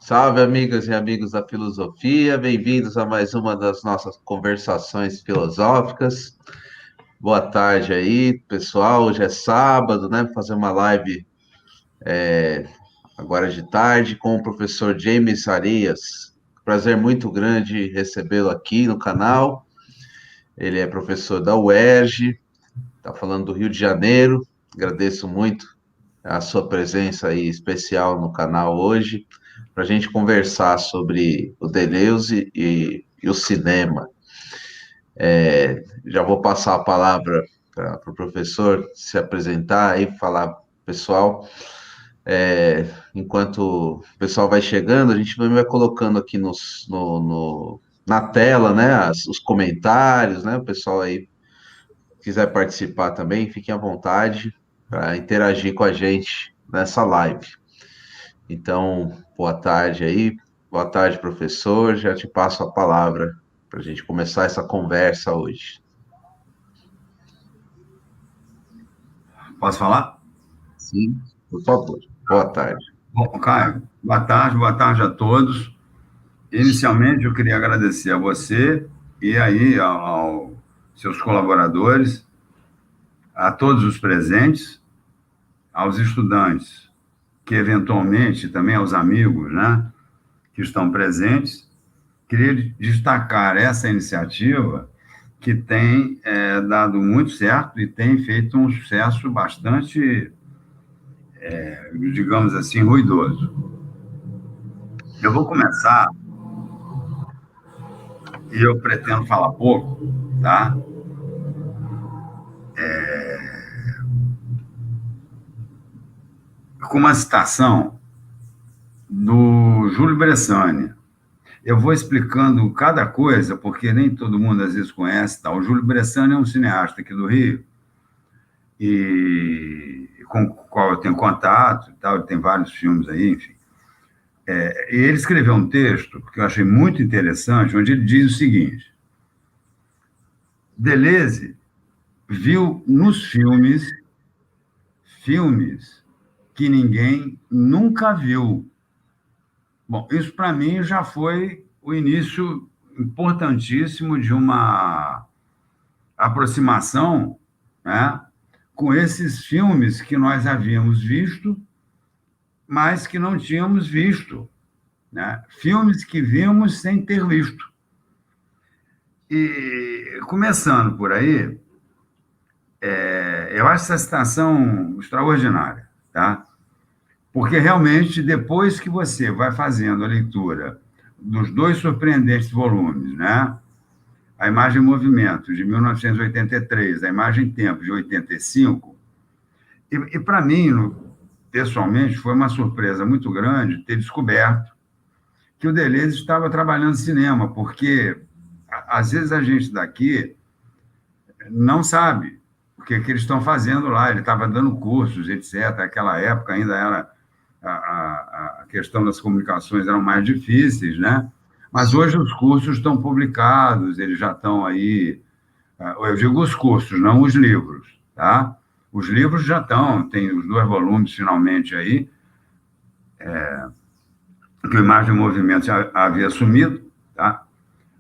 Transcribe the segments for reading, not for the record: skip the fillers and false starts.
Salve, amigas e amigos da filosofia, bem-vindos a mais uma das nossas conversações filosóficas. Boa tarde aí, pessoal. Hoje é sábado, né? Vou fazer uma live agora de tarde com o professor James Arias. Prazer muito grande recebê-lo aqui no canal. Ele é professor da UERJ, está falando do Rio de Janeiro. Agradeço muito a sua presença aí especial no canal hoje, para a gente conversar sobre o Deleuze e o cinema. Já vou passar a palavra para o professor se apresentar e falar, pessoal. Enquanto o pessoal vai chegando, a gente vai colocando aqui na tela, né, os comentários, né? O pessoal aí quiser participar também, fiquem à vontade para interagir com a gente nessa live. Então, boa tarde aí, boa tarde, professor. Já te passo a palavra para a gente começar essa conversa hoje. Posso falar? Sim, por favor. Boa tarde. Bom, Caio, boa tarde a todos. Inicialmente, eu queria agradecer a você e aí aos seus colaboradores, a todos os presentes, aos estudantes, que eventualmente também aos amigos, né, que estão presentes. Queria destacar essa iniciativa que tem dado muito certo e tem feito um sucesso bastante, digamos assim, ruidoso. Eu vou começar e eu pretendo falar pouco, tá? Com uma citação do Júlio Bressani. Eu vou explicando cada coisa, porque nem todo mundo às vezes conhece. Tá? O Júlio Bressani é um cineasta aqui do Rio, e com o qual eu tenho contato, tal, ele tem vários filmes aí, enfim. E ele escreveu um texto que eu achei muito interessante, onde ele diz o seguinte: Deleuze viu nos filmes que ninguém nunca viu. Bom, isso para mim já foi o início importantíssimo de uma aproximação, né, com esses filmes que nós havíamos visto, mas que não tínhamos visto, né? Filmes que vimos sem ter visto. E começando por aí, eu acho essa citação extraordinária, tá? Porque realmente, depois que você vai fazendo a leitura dos dois surpreendentes volumes, né? A Imagem em Movimento, de 1983, a Imagem em Tempo, de 85, e para mim, pessoalmente, foi uma surpresa muito grande ter descoberto que o Deleuze estava trabalhando cinema, porque às vezes a gente daqui não sabe o que eles estão fazendo lá. Ele estava dando cursos, etc. Naquela época ainda era a questão das comunicações eram mais difíceis, né? Mas hoje os cursos estão publicados, eles já estão aí. Eu digo os cursos, não os livros, tá? Os livros já estão, tem os 2 volumes finalmente aí, que o Imagem em Movimento já havia assumido, tá?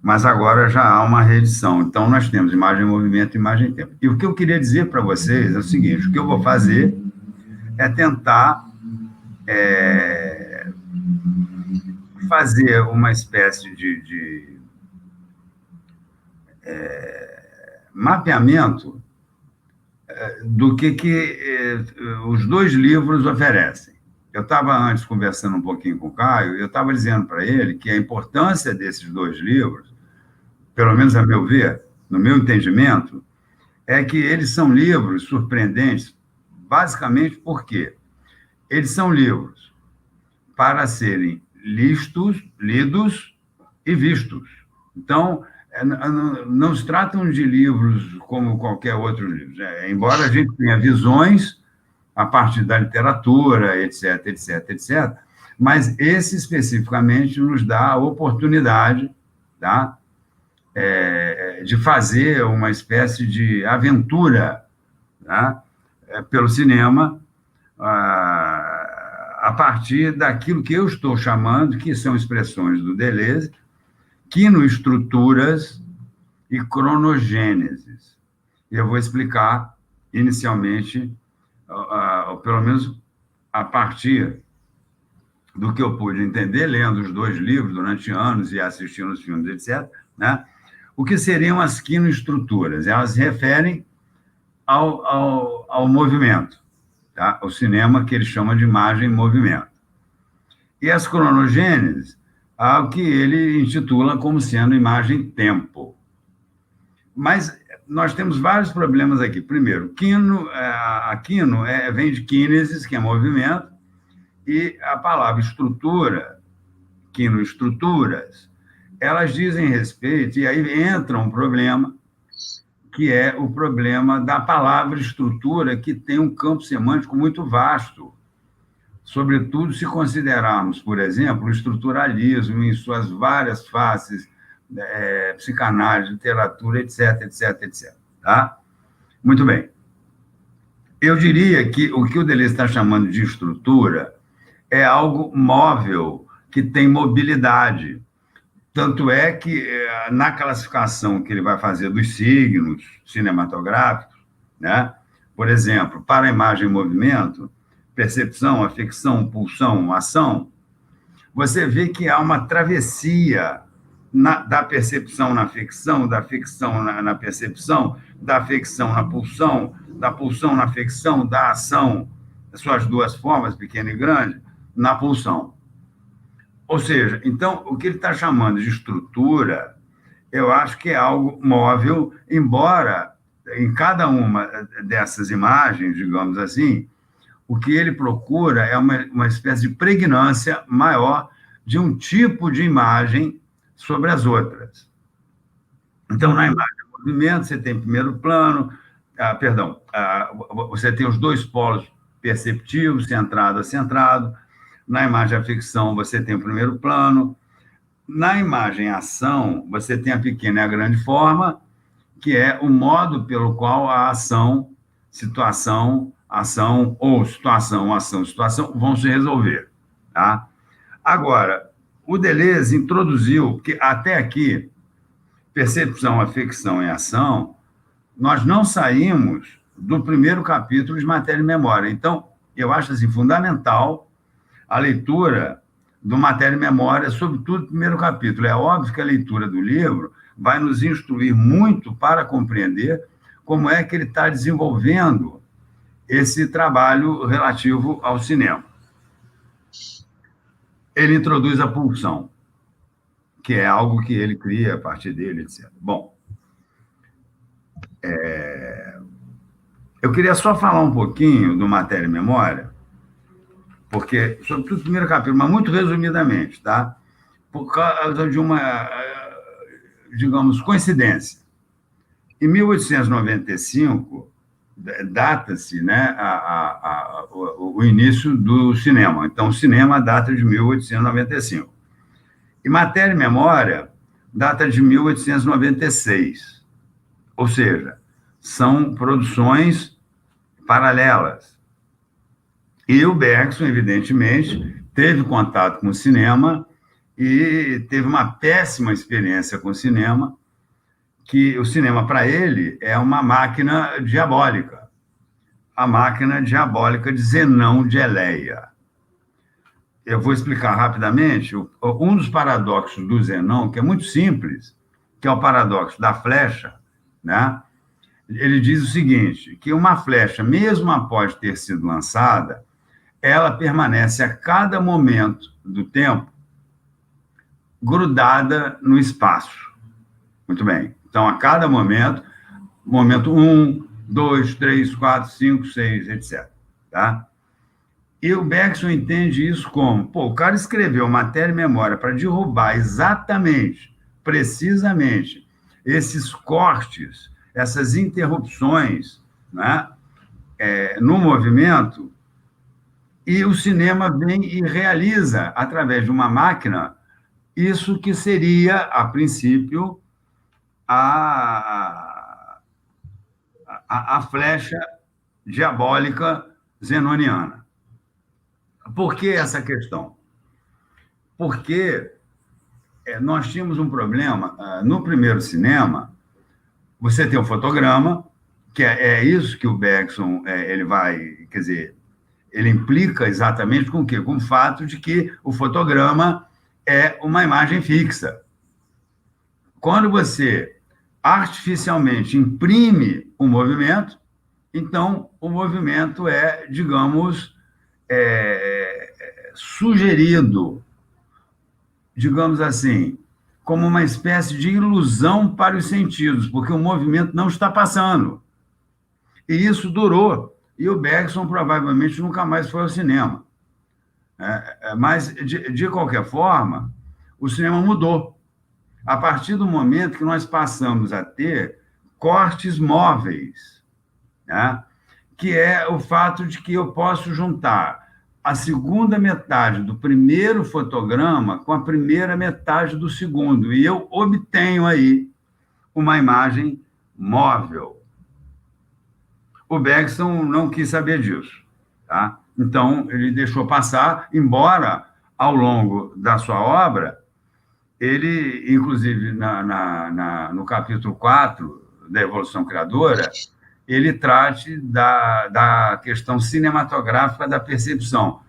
Mas agora já há uma reedição. Então, nós temos Imagem em Movimento e Imagem em Tempo. E o que eu queria dizer para vocês é o seguinte: o que eu vou fazer é tentar fazer uma espécie de mapeamento do que os dois livros oferecem. Eu estava antes conversando um pouquinho com o Caio, e eu estava dizendo para ele que a importância desses dois livros, pelo menos a meu ver, no meu entendimento, é que eles são livros surpreendentes, basicamente porque eles são livros para serem lidos e vistos. Então, não se tratam de livros como qualquer outro livro. Embora a gente tenha visões a partir da literatura, etc., etc., etc., mas esse especificamente nos dá a oportunidade, tá, de fazer uma espécie de aventura, tá, pelo cinema, a a partir daquilo que eu estou chamando, que são expressões do Deleuze, quinoestruturas e cronogênesis. E eu vou explicar inicialmente, pelo menos a partir do que eu pude entender, lendo os dois livros durante anos e assistindo os filmes, etc., né? O que seriam as quinoestruturas? Elas se referem ao movimento, tá? O cinema, que ele chama de imagem em movimento. E as cronogêneses, ao que ele intitula como sendo imagem-tempo. Mas nós temos vários problemas aqui. Primeiro, a quino vem de kínesis, que é movimento, e a palavra estrutura, quinoestruturas, elas dizem respeito, e aí entra um problema, que é o problema da palavra estrutura, que tem um campo semântico muito vasto, sobretudo se considerarmos, por exemplo, o estruturalismo em suas várias faces, psicanálise, literatura, etc, etc, etc. Tá? Muito bem. Eu diria que o Deleuze está chamando de estrutura é algo móvel, que tem mobilidade. Tanto é que, na classificação que ele vai fazer dos signos cinematográficos, né? Por exemplo, para a imagem em movimento, percepção, afecção, pulsão, ação, você vê que há uma travessia da percepção na ficção, da ficção na percepção, da afecção na pulsão, da pulsão na afecção, da ação, suas duas formas, pequena e grande, na pulsão. Ou seja, então, o que ele está chamando de estrutura, eu acho que é algo móvel, embora em cada uma dessas imagens, digamos assim, o que ele procura é uma espécie de pregnância maior de um tipo de imagem sobre as outras. Então, na imagem de movimento, você tem primeiro plano, você tem os dois polos perceptivos, centrado a centrado. Na imagem à ficção, você tem o primeiro plano. Na imagem ação, você tem a pequena e a grande forma, que é o modo pelo qual a ação, situação, ação, ou situação, ação, situação, vão se resolver. Tá? Agora, o Deleuze introduziu, que até aqui, percepção, afecção e ação, nós não saímos do primeiro capítulo de Matéria e Memória. Então, eu acho assim, fundamental a leitura do Matéria e Memória, sobretudo o primeiro capítulo. É óbvio que a leitura do livro vai nos instruir muito para compreender como é que ele está desenvolvendo esse trabalho relativo ao cinema. Ele introduz a pulsão, que é algo que ele cria a partir dele, etc. Bom, eu queria só falar um pouquinho do Matéria e Memória, porque, sobretudo o primeiro capítulo, mas muito resumidamente, tá? Por causa de uma, digamos, coincidência. Em 1895, data-se, né, o início do cinema. Então, o cinema data de 1895. E Matéria e Memória data de 1896. Ou seja, são produções paralelas. E o Bergson, evidentemente, teve contato com o cinema e teve uma péssima experiência com o cinema, que o cinema, para ele, é uma máquina diabólica. A máquina diabólica de Zenão de Eleia. Eu vou explicar rapidamente um dos paradoxos do Zenão, que é muito simples, que é o paradoxo da flecha, né? Ele diz o seguinte, que uma flecha, mesmo após ter sido lançada, ela permanece a cada momento do tempo grudada no espaço. Muito bem. Então, a cada momento 1, 2, 3, 4, 5, 6, etc. Tá? E o Bergson entende isso como, o cara escreveu Matéria e Memória para derrubar exatamente, precisamente, esses cortes, essas interrupções, né, no movimento, e o cinema vem e realiza, através de uma máquina, isso que seria, a princípio, a flecha diabólica zenoniana. Por que essa questão? Porque nós tínhamos um problema no primeiro cinema. Você tem o fotograma, que é isso que o Bergson ele vai, quer dizer, ele implica exatamente com o quê? Com o fato de que o fotograma é uma imagem fixa. Quando você artificialmente imprime um movimento, então o movimento é, digamos, sugerido, digamos assim, como uma espécie de ilusão para os sentidos, porque o movimento não está passando. E isso durou. E o Bergson provavelmente nunca mais foi ao cinema. Mas, de qualquer forma, o cinema mudou. A partir do momento que nós passamos a ter cortes móveis, né? Que é o fato de que eu posso juntar a segunda metade do primeiro fotograma com a primeira metade do segundo, e eu obtenho aí uma imagem móvel. O Bergson não quis saber disso, tá? Então, ele deixou passar, embora, ao longo da sua obra, ele, inclusive, no capítulo 4 da Evolução Criadora, ele trate da questão cinematográfica da percepção,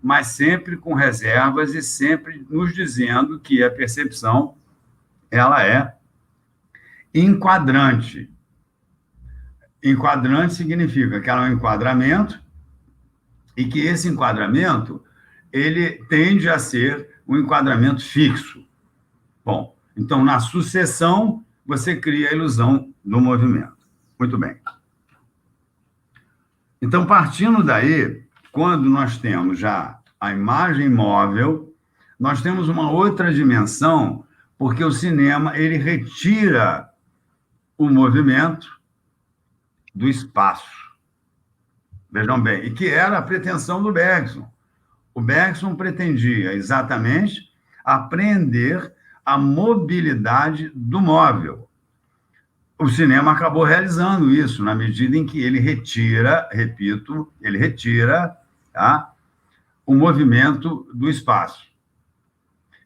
mas sempre com reservas e sempre nos dizendo que a percepção ela é enquadrante. Enquadrante significa que ela é um enquadramento e que esse enquadramento ele tende a ser um enquadramento fixo. Bom, então, na sucessão, você cria a ilusão do movimento. Muito bem. Então, partindo daí, quando nós temos já a imagem móvel, nós temos uma outra dimensão, porque o cinema ele retira o movimento do espaço. Vejam bem, e que era a pretensão do Bergson. O Bergson pretendia exatamente apreender a mobilidade do móvel. O cinema acabou realizando isso, na medida em que ele retira, repito, ele retira, tá, o movimento do espaço.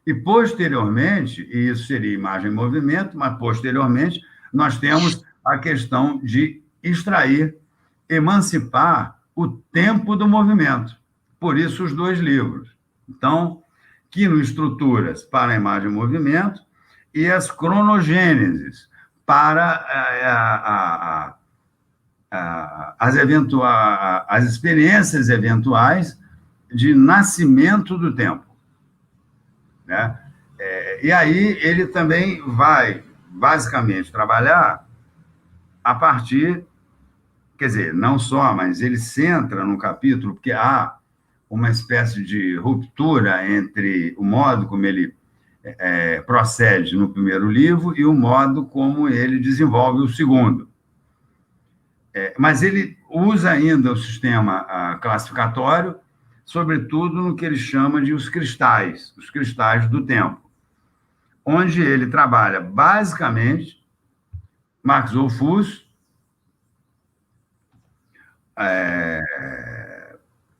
E, posteriormente, e isso seria imagem em movimento, mas, posteriormente, nós temos a questão de extrair, emancipar o tempo do movimento. Por isso, os dois livros. Então, quinoestruturas para a imagem em movimento e as cronogêneses para as experiências eventuais de nascimento do tempo, né? E aí ele também vai, basicamente, trabalhar a partir, quer dizer, não só, mas ele centra no capítulo, porque há uma espécie de ruptura entre o modo como ele procede no primeiro livro e o modo como ele desenvolve o segundo. Mas ele usa ainda o sistema classificatório, sobretudo no que ele chama de os cristais do tempo, onde ele trabalha basicamente Marx Wolfuss,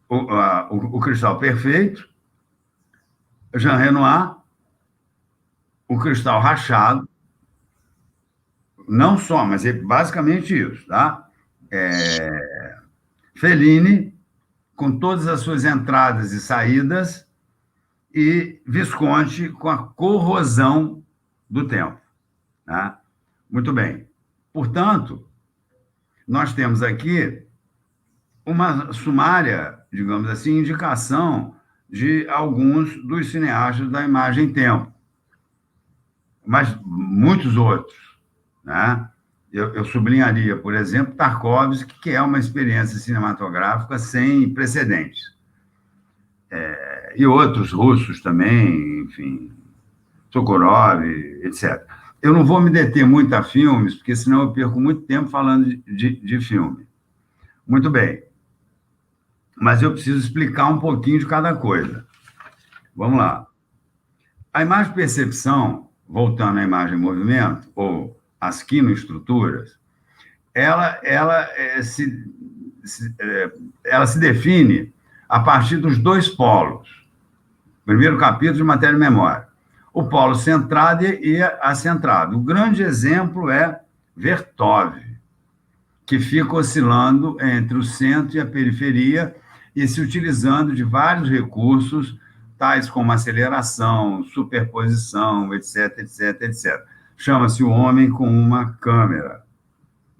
o cristal perfeito, Jean Renoir, o cristal rachado, não só, mas é basicamente isso, tá? Fellini, com todas as suas entradas e saídas, e Visconti com a corrosão do tempo, tá? Muito bem. Portanto, nós temos aqui uma sumária, digamos assim, indicação de alguns dos cineastas da imagem-tempo, mas muitos outros, né? Eu sublinharia, por exemplo, Tarkovsky, que é uma experiência cinematográfica sem precedentes. E outros russos também, enfim, Sokurov, etc. Eu não vou me deter muito a filmes, porque senão eu perco muito tempo falando de filme. Muito bem. Mas eu preciso explicar um pouquinho de cada coisa. Vamos lá. A imagem-percepção, voltando à imagem em movimento, ou as quinoestruturas, ela se define a partir dos dois polos. Primeiro capítulo de matéria e memória. O polo centrado e acentrado. O grande exemplo é Vertov, que fica oscilando entre o centro e a periferia e se utilizando de vários recursos, tais como aceleração, superposição, etc, etc, etc. Chama-se O Homem com uma Câmera,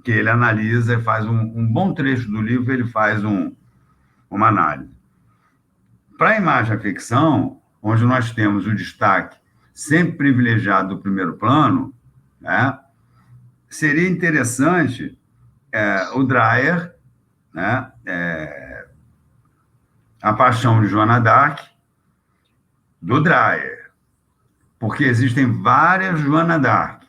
que ele analisa, faz um bom trecho do livro, ele faz uma análise. Para a imagem-ficção, onde nós temos o destaque sempre privilegiado do primeiro plano, né, seria interessante o Dreyer, né, A Paixão de Joana d'Arc, do Dreyer, porque existem várias Joana d'Arc.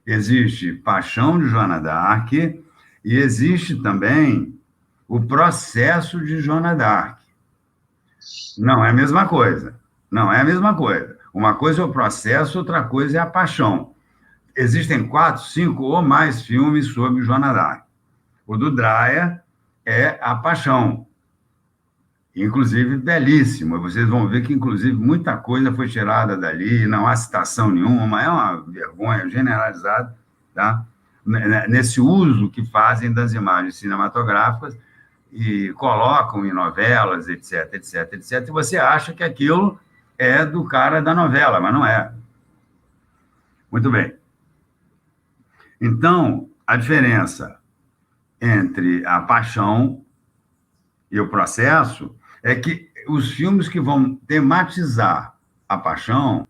Existe Paixão de Joana d'Arc e existe também o Processo de Joana d'Arc. Não é a mesma coisa. Não é a mesma coisa. Uma coisa é o processo, outra coisa é a paixão. Existem 4, 5 ou mais filmes sobre Joana d'Arc. O do Dreyer é A Paixão. Inclusive, belíssimo. Vocês vão ver que, inclusive, muita coisa foi tirada dali, não há citação nenhuma, é uma vergonha generalizada, tá? Nesse uso que fazem das imagens cinematográficas e colocam em novelas, etc, etc, etc, e você acha que aquilo é do cara da novela, mas não é. Muito bem. Então, a diferença entre a paixão e o processo é que os filmes que vão tematizar a paixão,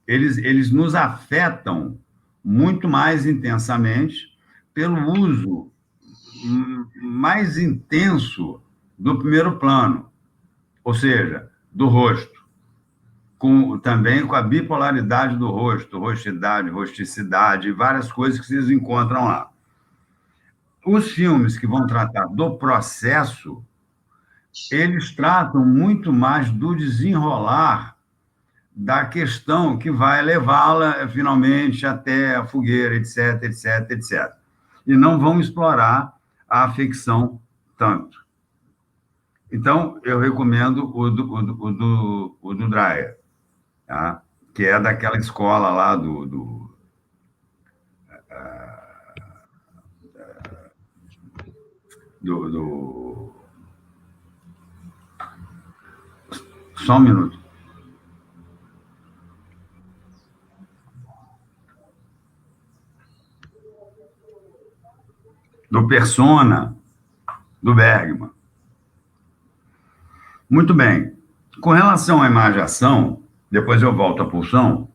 eles nos afetam muito mais intensamente pelo uso mais intenso do primeiro plano, ou seja, do rosto, também com a bipolaridade do rosto, rostidade, rosticidade, várias coisas que vocês encontram lá. Os filmes que vão tratar do processo, eles tratam muito mais do desenrolar da questão que vai levá-la, finalmente, até a fogueira, etc, etc, etc. E não vão explorar a afecção tanto. Então, eu recomendo o do Dreyer, tá? Que é daquela escola lá Só um minuto. Do Persona, do Bergman. Muito bem. Com relação à imagem-ação, depois eu volto à pulsão,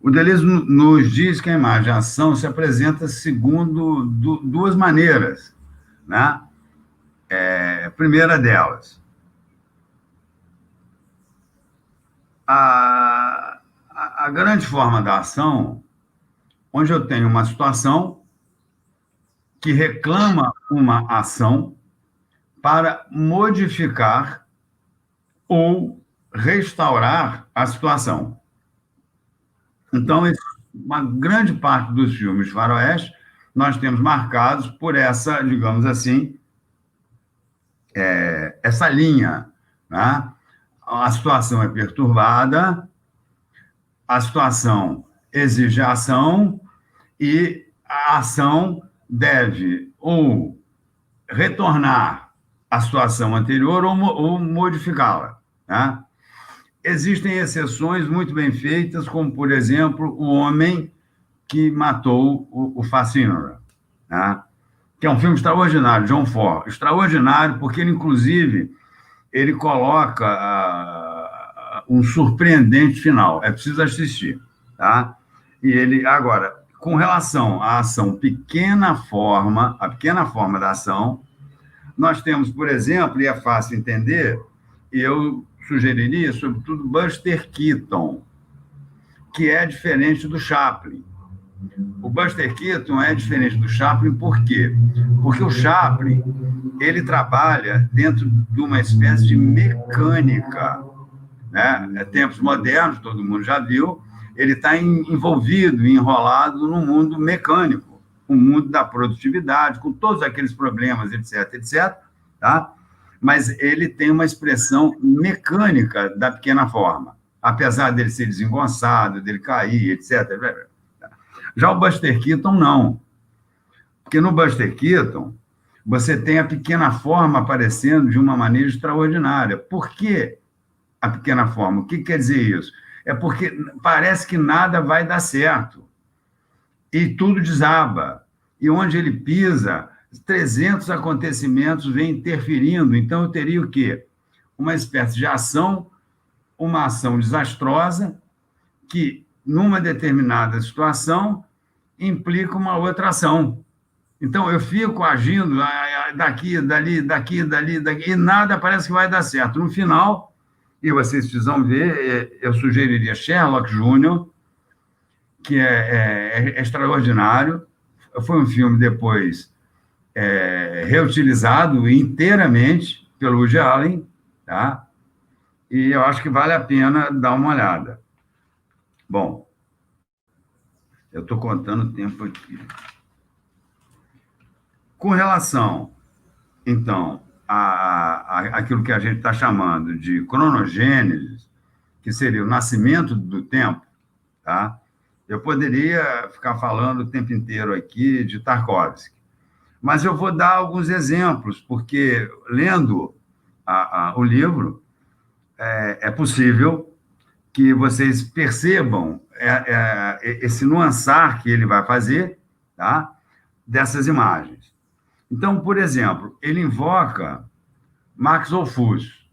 o Deleuze nos diz que a imagem-ação se apresenta segundo duas maneiras, né? A primeira delas, a grande forma da ação, onde eu tenho uma situação que reclama uma ação para modificar ou restaurar a situação. Então, uma grande parte dos filmes de faroeste nós temos marcados por essa, digamos assim, essa linha, né? A situação é perturbada, a situação exige ação e a ação deve ou retornar à situação anterior ou modificá-la, né? Existem exceções muito bem feitas, como, por exemplo, o homem que matou o Fascínora, né? Que é um filme extraordinário, John Ford. Extraordinário porque ele, inclusive, ele coloca um surpreendente final. É preciso assistir, tá? E ele, agora, com relação à ação a pequena forma da ação, nós temos, por exemplo, e é fácil entender, eu sugeriria, sobretudo, Buster Keaton, que é diferente do Chaplin. O Buster Keaton é diferente do Chaplin por quê? Porque o Chaplin, ele trabalha dentro de uma espécie de mecânica, né? Tempos modernos, todo mundo já viu, ele está envolvido, enrolado no mundo mecânico, o mundo da produtividade, com todos aqueles problemas, etc, etc, tá? mas ele tem uma expressão mecânica da pequena forma, apesar dele ser desengonçado, dele cair, etc. Já o Buster Keaton, não. Porque no Buster Keaton, você tem a pequena forma aparecendo de uma maneira extraordinária. Por que a pequena forma? O que quer dizer isso? É porque parece que nada vai dar certo. E tudo desaba. E onde ele pisa, 300 acontecimentos vêm interferindo. Então, eu teria o quê? Uma espécie de ação, uma ação desastrosa, que, numa determinada situação, implica uma outra ação. Então, eu fico agindo daqui, dali, daqui, e nada parece que vai dar certo. No final, e vocês precisam ver, eu sugeriria Sherlock Júnior, que é extraordinário. Foi um filme depois reutilizado inteiramente pelo Woody Allen, tá? E eu acho que vale a pena dar uma olhada. Bom, eu estou contando o tempo aqui. Com relação, então, àquilo que a gente está chamando de cronogênese, que seria o nascimento do tempo, tá? Eu poderia ficar falando o tempo inteiro aqui de Tarkovsky, mas eu vou dar alguns exemplos, porque lendo o livro, é possível que vocês percebam esse nuançar que ele vai fazer, tá? Dessas imagens. Então, por exemplo, ele invoca Max Ophüls,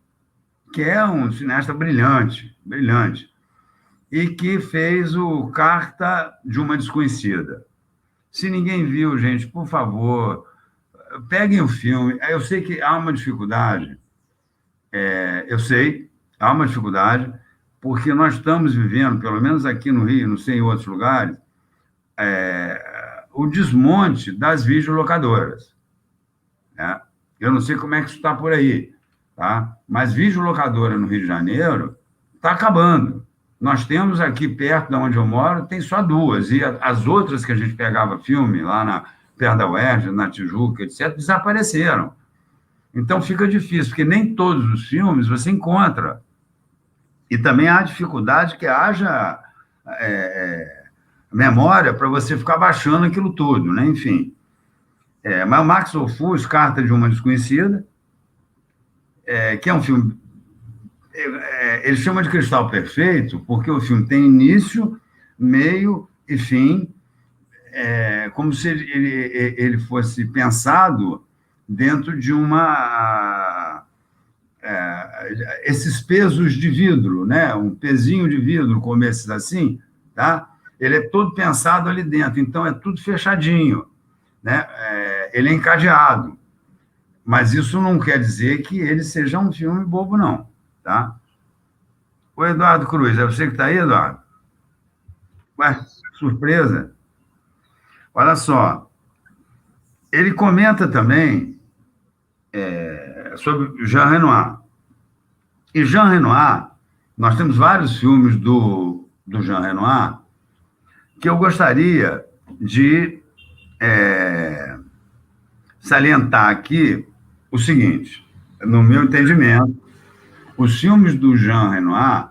que é um cineasta brilhante, e que fez o Carta de uma Desconhecida. Se ninguém viu, gente, por favor, peguem o filme. Eu sei que há uma dificuldade, há uma dificuldade, porque nós estamos vivendo, pelo menos aqui no Rio, não sei em outros lugares, o desmonte das videolocadoras. Né? Eu não sei como é que isso está por aí, tá? Mas videolocadora no Rio de Janeiro está acabando. Nós temos aqui perto de onde eu moro, tem só 2, e as outras que a gente pegava filme lá perto da UERJ, na Tijuca, etc., desapareceram. Então fica difícil, porque nem todos os filmes você encontra. E também há dificuldade que haja memória para você ficar baixando aquilo tudo, né? Enfim. Mas o Max Ophüls, Carta de uma Desconhecida, que é um filme... ele chama de Cristal Perfeito porque o filme tem início, meio e fim, como se ele fosse pensado dentro de esses pesos de vidro, né? Um pezinho de vidro, como esses assim, tá? Ele é todo pensado ali dentro, então é tudo fechadinho, né? Ele é encadeado, mas isso não quer dizer que ele seja um filme bobo, não, tá? O Eduardo Cruz, é você que está aí, Eduardo? Ué, surpresa. Olha só, ele comenta também sobre Jean Renoir. E Jean Renoir, nós temos vários filmes do Jean Renoir que eu gostaria de salientar aqui o seguinte: no meu entendimento, os filmes do Jean Renoir,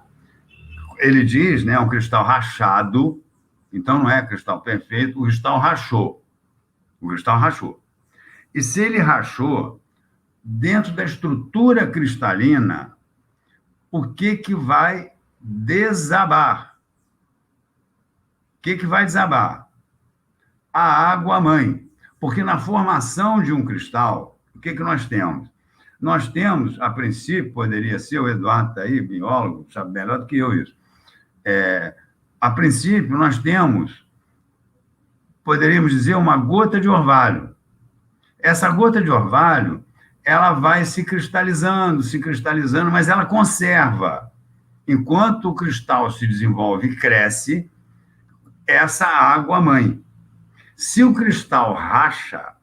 ele diz, né, um cristal rachado, então não é cristal perfeito, o cristal rachou. O cristal rachou. E se ele rachou, dentro da estrutura cristalina, o que vai desabar? O que vai desabar? A água-mãe. Porque na formação de um cristal, o que nós temos? Nós temos, a princípio, poderia ser, o Eduardo está aí, biólogo, sabe melhor do que eu isso. A princípio, nós temos, poderíamos dizer, uma gota de orvalho. Essa gota de orvalho, ela vai se cristalizando, mas ela conserva. Enquanto o cristal se desenvolve e cresce, essa água-mãe. Se o cristal racha,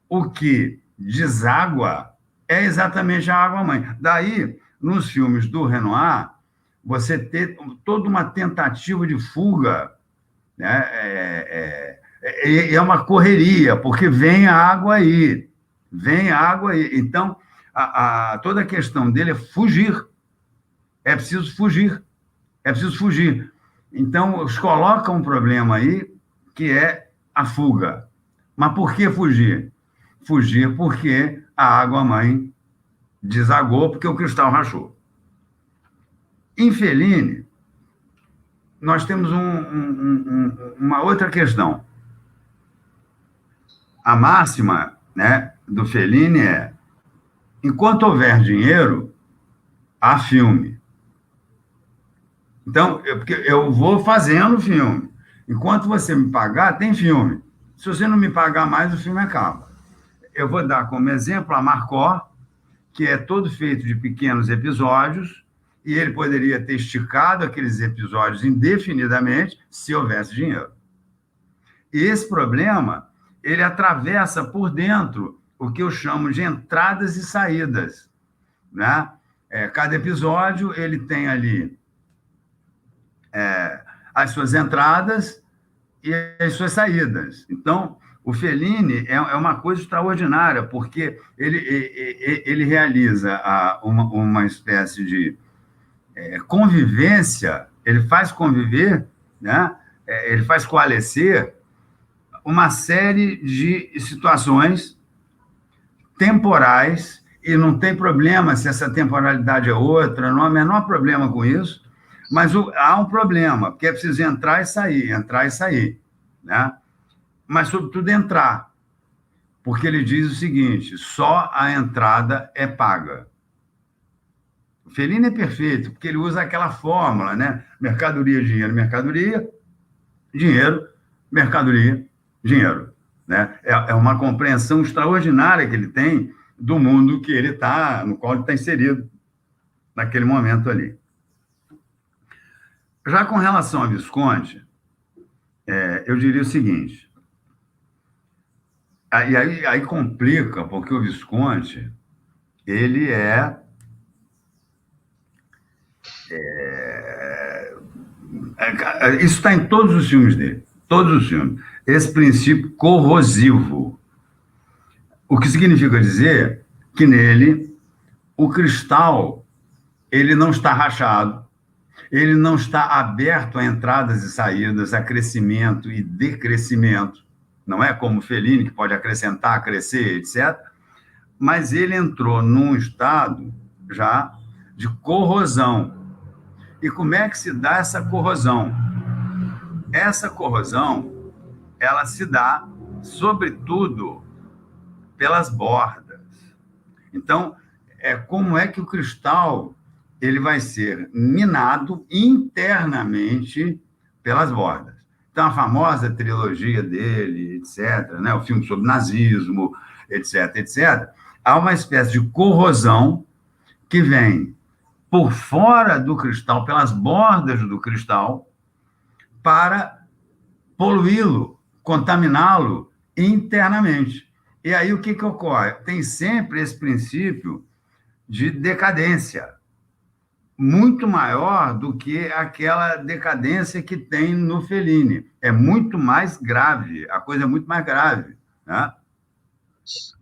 o que deságua é exatamente a água-mãe. Daí, nos filmes do Renoir, você ter toda uma tentativa de fuga, né? É uma correria, porque vem a água aí. Então, toda a questão dele é fugir. É preciso fugir. É preciso fugir. Então, eles colocam um problema aí, que é a fuga. Mas por que fugir? Fugir porque a água-mãe desagou, porque o cristal rachou. Em Fellini, nós temos uma outra questão. A máxima, né, do Fellini é: enquanto houver dinheiro, há filme. Então, porque eu vou fazendo filme. Enquanto você me pagar, tem filme. Se você não me pagar mais, o filme acaba. Eu vou dar como exemplo a Marcó, que é todo feito de pequenos episódios, e ele poderia ter esticado aqueles episódios indefinidamente se houvesse dinheiro. E esse problema, ele atravessa por dentro o que eu chamo de entradas e saídas, né? Cada episódio, ele tem ali as suas entradas e as suas saídas. Então, o Fellini é uma coisa extraordinária, porque ele realiza uma espécie de convivência, ele faz conviver, né? Ele faz coalescer uma série de situações temporais, e não tem problema se essa temporalidade é outra, não há o menor problema com isso, mas há um problema, porque é preciso entrar e sair, né? Mas, sobretudo, entrar, porque ele diz o seguinte: só a entrada é paga. O Fellini é perfeito, porque ele usa aquela fórmula, né? Mercadoria, dinheiro, mercadoria, dinheiro, mercadoria, dinheiro, né? É uma compreensão extraordinária que ele tem do mundo que ele no qual ele está inserido naquele momento ali. Já com relação a Visconti, eu diria o seguinte: aí complica, porque o Visconti, ele isso está em todos os filmes dele, todos os filmes. Esse princípio corrosivo. O que significa dizer que nele o cristal, ele não está rachado, ele não está aberto a entradas e saídas, a crescimento e decrescimento. Não é como Fellini, que pode acrescentar, crescer, etc. Mas ele entrou num estado já de corrosão. E como é que se dá essa corrosão? Essa corrosão, ela se dá, sobretudo, pelas bordas. Então, como é que o cristal ele vai ser minado internamente pelas bordas. Então, a famosa trilogia dele, etc., né? O filme sobre nazismo, etc., etc., há uma espécie de corrosão que vem por fora do cristal, pelas bordas do cristal, para poluí-lo, contaminá-lo internamente. E aí o que ocorre? Tem sempre esse princípio de decadência, muito maior do que aquela decadência que tem no Fellini. É muito mais grave, a coisa é muito mais grave, né?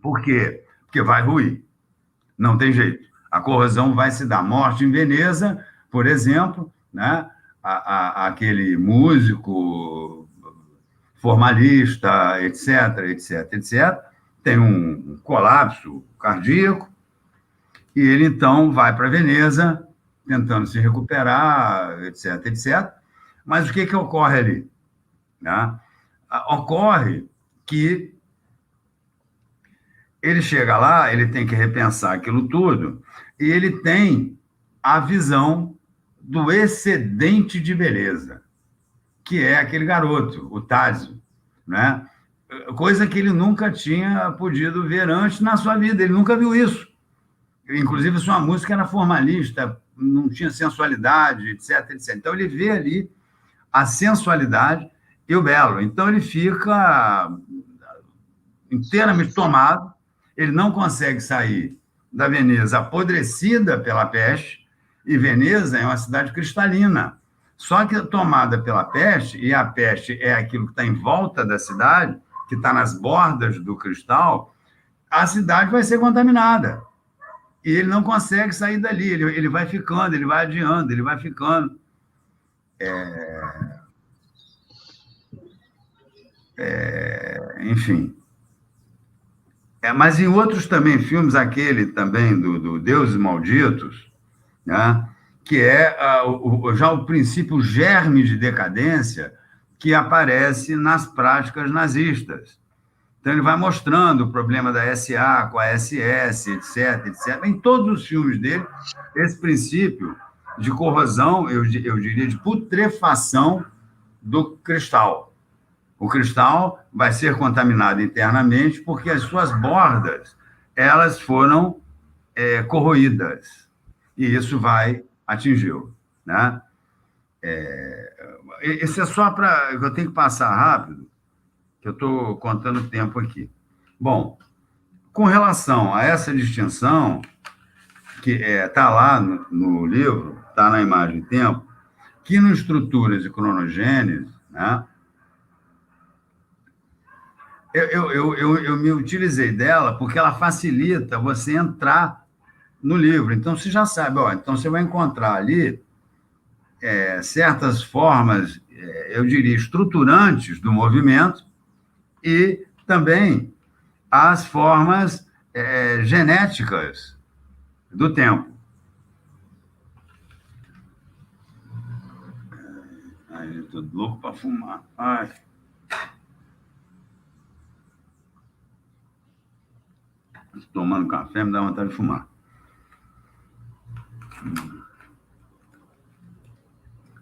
Por quê? Porque vai ruir, não tem jeito. A corrosão vai se dar. Morte em Veneza, por exemplo, né? Aquele músico formalista, etc., etc., etc., tem um colapso cardíaco, e ele, então, vai para Veneza, tentando se recuperar, etc., etc. Mas o que ocorre ali? Né? Ocorre que ele chega lá, ele tem que repensar aquilo tudo, e ele tem a visão do excedente de beleza, que é aquele garoto, o Tadzio, né? Coisa que ele nunca tinha podido ver antes na sua vida, ele nunca viu isso. Inclusive, sua música era formalista, não tinha sensualidade, etc., etc. Então, ele vê ali a sensualidade e o belo. Então, ele fica inteiramente tomado, ele não consegue sair da Veneza apodrecida pela peste, e Veneza é uma cidade cristalina. Só que tomada pela peste, e a peste é aquilo que está em volta da cidade, que está nas bordas do cristal, a cidade vai ser contaminada. E ele não consegue sair dali, ele vai ficando, ele vai adiando, ele vai ficando. Enfim. Mas em outros também filmes, aquele também do Deuses Malditos, né? Que é já o princípio, o germe de decadência que aparece nas práticas nazistas. Então, ele vai mostrando o problema da SA com a SS, etc, etc. Em todos os filmes dele, esse princípio de corrosão, eu diria, de putrefação do cristal. O cristal vai ser contaminado internamente porque as suas bordas elas foram corroídas. E isso vai atingi-lo. Né? Esse é só para... Eu tenho que passar rápido, que eu estou contando o tempo aqui. Bom, com relação a essa distinção, que está lá no livro, está na imagem e tempo, que no Estruturas e Cronogênese, né, eu me utilizei dela porque ela facilita você entrar no livro. Então, você já sabe, ó, então você vai encontrar ali certas formas, eu diria, estruturantes do movimento e também as formas genéticas do tempo. Ai, eu estou louco para fumar. Ai. Tomando café, me dá vontade de fumar.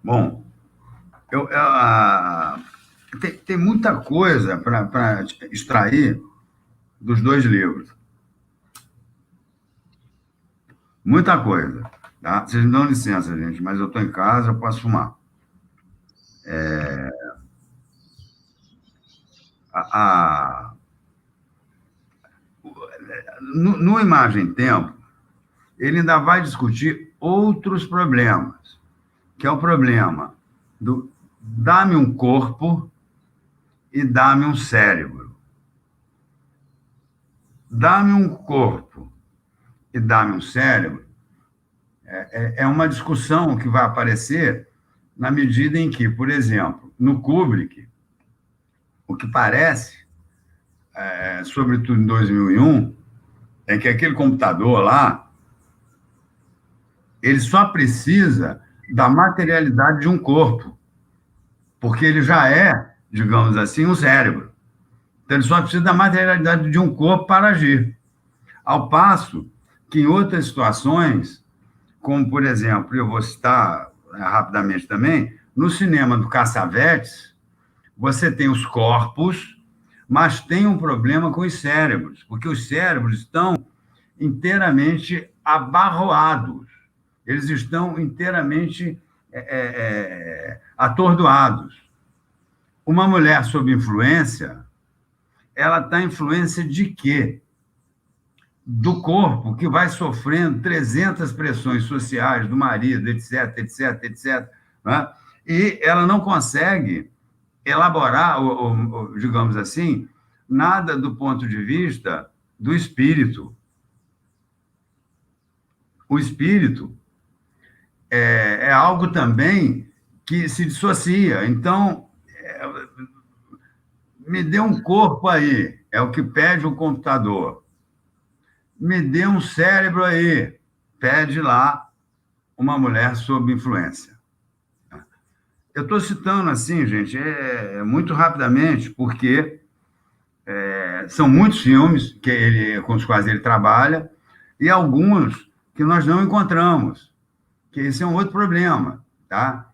Bom, tem muita coisa para extrair dos dois livros. Muita coisa. Tá? Vocês me dão licença, gente, mas eu estou em casa, eu posso fumar. No Imagem e Tempo, ele ainda vai discutir outros problemas, que é o problema do dá-me um corpo e dá-me um cérebro. Dá-me um corpo e dá-me um cérebro é uma discussão que vai aparecer na medida em que, por exemplo, no Kubrick, o que parece, sobretudo em 2001, é que aquele computador lá, ele só precisa da materialidade de um corpo, porque ele já é, digamos assim, um cérebro. Então, ele só precisa da materialidade de um corpo para agir. Ao passo que, em outras situações, como, por exemplo, eu vou citar rapidamente também, no cinema do Cassavetes, você tem os corpos, mas tem um problema com os cérebros, porque os cérebros estão inteiramente abarroados, eles estão inteiramente atordoados. Uma mulher sob influência, ela está influência de quê? Do corpo, que vai sofrendo 300 pressões sociais do marido, etc, etc, etc. Né? E ela não consegue elaborar, digamos assim, nada do ponto de vista do espírito. O espírito é algo também que se dissocia. Então, me dê um corpo aí, é o que pede o computador. Me dê um cérebro aí, pede lá uma mulher sob influência. Eu estou citando assim, gente, muito rapidamente, porque são muitos filmes com os quais ele trabalha e alguns que nós não encontramos, que esse é um outro problema, tá?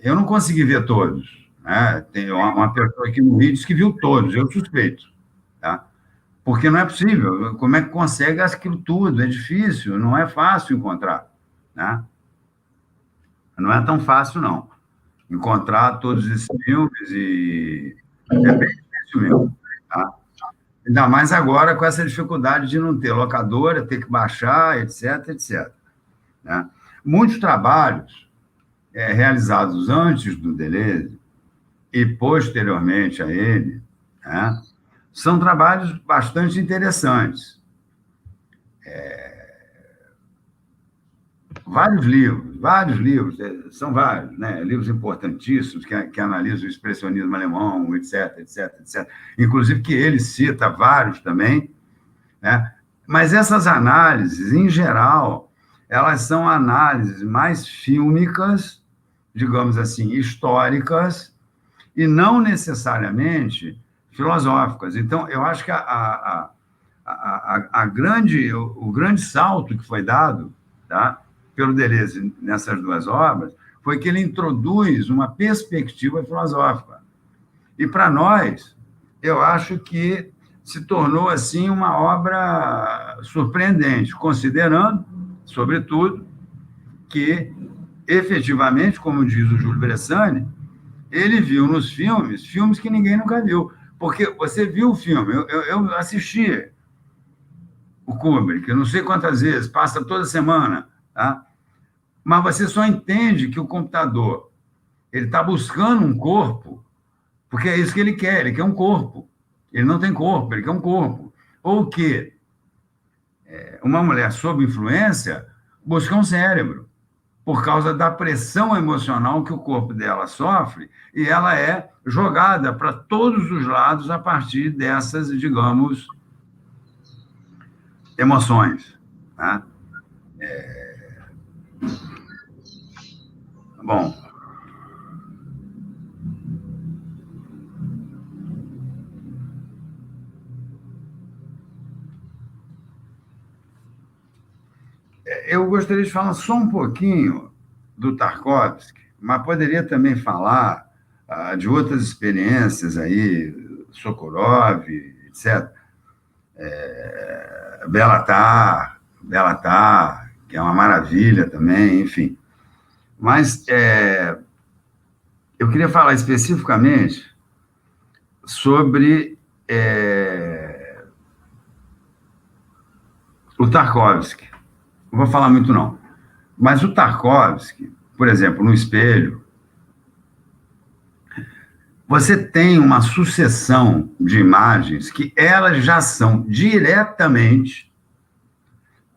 Eu não consegui ver todos, né? Tem uma pessoa aqui no Rio que viu todos, eu suspeito, tá? Porque não é possível. Como é que consegue aquilo tudo? É difícil, não é fácil encontrar, né? Não é tão fácil, não. Encontrar todos esses filmes e é bem difícil mesmo, tá? Ainda mais agora com essa dificuldade de não ter locadora, ter que baixar, etc, etc. Né? Muitos trabalhos realizados antes do Deleuze e posteriormente a ele, né, são trabalhos bastante interessantes. vários livros, são vários, né? Livros importantíssimos que analisam o expressionismo alemão, etc, etc, etc. Inclusive que ele cita vários também, né? Mas essas análises, em geral, elas são análises mais fílmicas, digamos assim, históricas, e não necessariamente filosóficas. Então, eu acho que o grande salto que foi dado, tá, pelo Deleuze nessas duas obras foi que ele introduz uma perspectiva filosófica. E, para nós, eu acho que se tornou, assim, uma obra surpreendente, considerando, sobretudo, que, efetivamente, como diz o Júlio Bressani, ele viu nos filmes que ninguém nunca viu. Porque você viu o filme, eu assisti o Kubrick, eu não sei quantas vezes, passa toda semana, tá? Mas você só entende que o computador ele está buscando um corpo, porque é isso que ele quer um corpo. Ele não tem corpo, ele quer um corpo. Ou que uma mulher sob influência busca um cérebro, por causa da pressão emocional que o corpo dela sofre, e ela é jogada para todos os lados a partir dessas, digamos, emoções. Tá? Bom, eu gostaria de falar só um pouquinho do Tarkovsky, mas poderia também falar de outras experiências aí, Sokurov, etc. Belatar, que é uma maravilha também, enfim. Mas eu queria falar especificamente sobre o Tarkovsky. Não vou falar muito, não. Mas o Tarkovsky, por exemplo, no Espelho, você tem uma sucessão de imagens que elas já são diretamente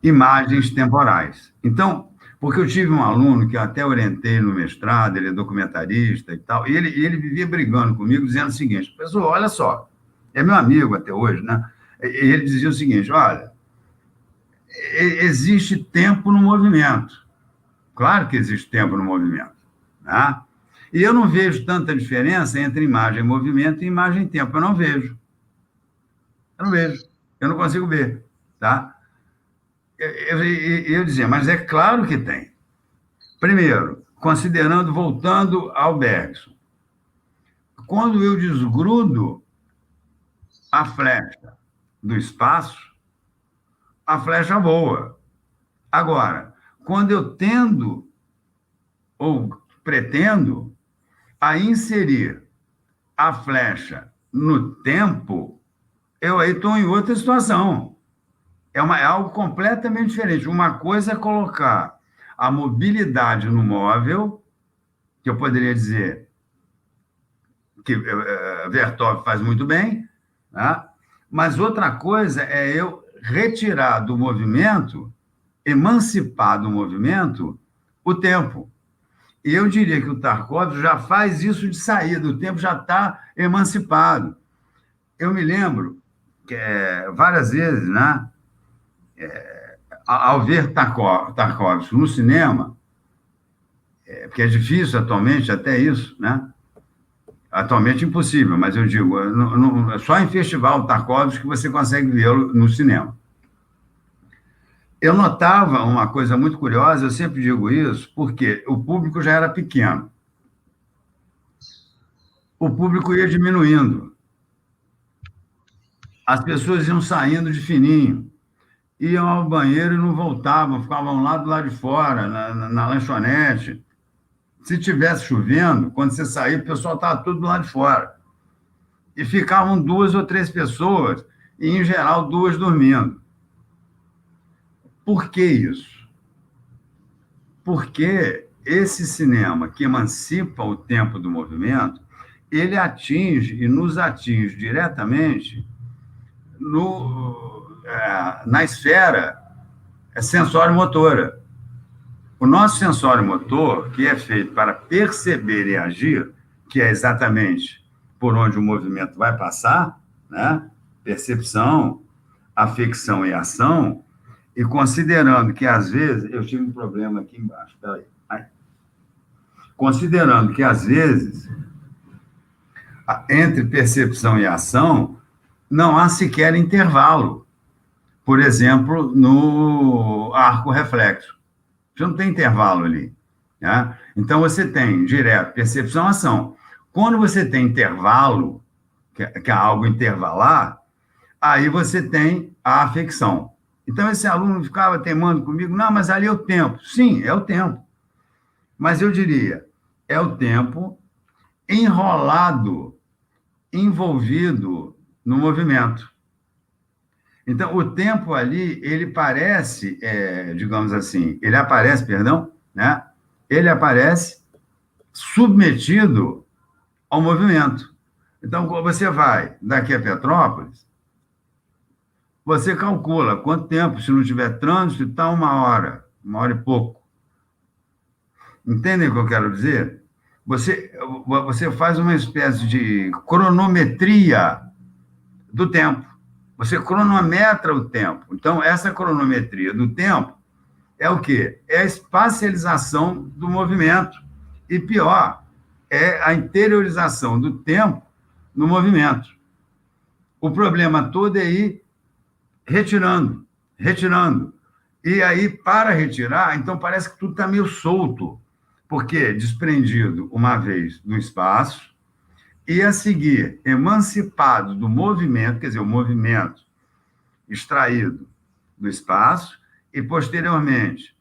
imagens temporais. Então, porque eu tive um aluno que eu até orientei no mestrado, ele é documentarista e tal, e ele vivia brigando comigo, dizendo o seguinte: pessoal, olha só, é meu amigo até hoje, né? E ele dizia o seguinte: olha, existe tempo no movimento. Claro que existe tempo no movimento, né? E eu não vejo tanta diferença entre imagem em movimento e imagem em tempo. Eu não vejo. Eu não vejo. Eu não consigo ver, tá? Eu dizia, mas é claro que tem. Primeiro, considerando, voltando ao Bergson, quando eu desgrudo a flecha do espaço, a flecha voa. Agora, quando eu tendo ou pretendo a inserir a flecha no tempo, eu aí estou em outra situação. É algo completamente diferente. Uma coisa é colocar a mobilidade no móvel, que eu poderia dizer que Vertov faz muito bem, tá? Mas outra coisa é eu retirar do movimento, emancipar do movimento, o tempo. E eu diria que o Tarkovsky já faz isso de saída, o tempo já está emancipado. Eu me lembro que várias vezes, né, ao ver Tarkovsky no cinema, porque é difícil atualmente até isso, né? Atualmente impossível, mas eu digo, só em festival Tarkovsky que você consegue vê-lo no cinema. Eu notava uma coisa muito curiosa, eu sempre digo isso, porque o público já era pequeno. O público ia diminuindo. As pessoas iam saindo de fininho, iam ao banheiro e não voltavam, ficavam lá do lado de fora, na lanchonete. Se tivesse chovendo, quando você saía, o pessoal estava tudo do lado de fora. E ficavam 2 ou 3 pessoas, e, em geral, 2 dormindo. Por que isso? Porque esse cinema que emancipa o tempo do movimento, ele atinge e nos atinge diretamente na esfera é sensório-motora. O nosso sensório-motor, que é feito para perceber e agir, que é exatamente por onde o movimento vai passar, né? Percepção, afecção e ação, e considerando que, às vezes, eu tive um problema aqui embaixo, peraí. Considerando que, às vezes, entre percepção e ação, não há sequer intervalo. Por exemplo, no arco reflexo. Você não tem intervalo ali. Né? Então, você tem direto percepção, ação. Quando você tem intervalo, que é algo intervalar, aí você tem a afecção. Então, esse aluno ficava teimando comigo, não, mas ali é o tempo. Sim, é o tempo. Mas eu diria, é o tempo enrolado, envolvido no movimento. Então, o tempo ali, ele parece, digamos assim, né? Ele aparece submetido ao movimento. Então, quando você vai daqui a Petrópolis, você calcula quanto tempo, se não tiver trânsito, está 1 hora e pouco. Entendem o que eu quero dizer? Você faz uma espécie de cronometria do tempo. Você cronometra o tempo. Então, essa cronometria do tempo é o quê? É a espacialização do movimento. E pior, é a interiorização do tempo no movimento. O problema todo é ir retirando. E aí, para retirar, então parece que tudo está meio solto, porque desprendido, uma vez, do espaço, e a seguir, emancipado do movimento, quer dizer, o movimento extraído do espaço, e, posteriormente,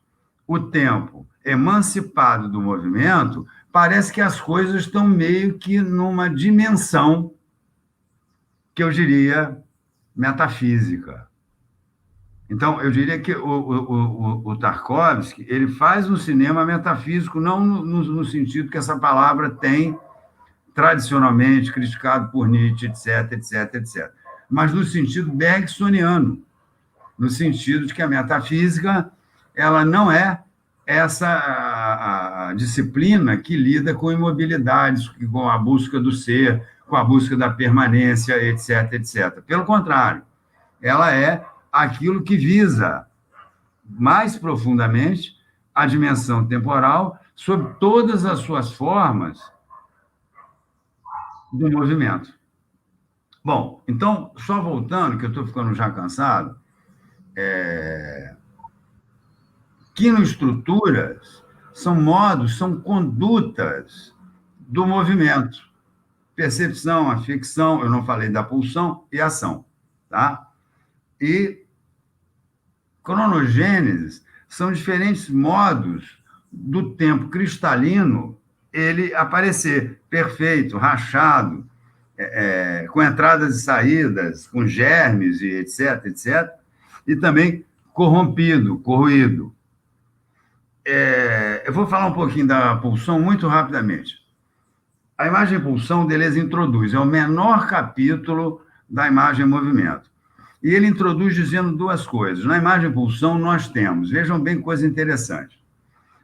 o tempo emancipado do movimento, parece que as coisas estão meio que numa dimensão que eu diria metafísica. Então, eu diria que o Tarkovsky, ele faz um cinema metafísico, não no sentido que essa palavra tem tradicionalmente criticado por Nietzsche, etc. Mas no sentido bergsoniano, no sentido de que a metafísica ela não é essa a disciplina que lida com imobilidades, com a busca do ser, com a busca da permanência, etc. Pelo contrário, ela é aquilo que visa mais profundamente a dimensão temporal sob todas as suas formas do movimento. Bom, então, só voltando, que eu estou ficando já cansado, quinoestruturas são modos, são condutas do movimento. Percepção, afecção, eu não falei da pulsão e ação, tá? E cronogênesis são diferentes modos do tempo cristalino ele aparecer perfeito, rachado, com entradas e saídas, com germes e etc. E também corrompido, corroído. Eu vou falar um pouquinho da pulsão muito rapidamente. A imagem pulsão, Deleuze introduz, é o menor capítulo da imagem movimento. E ele introduz dizendo duas coisas. Na imagem pulsão, nós temos, vejam bem coisa interessante,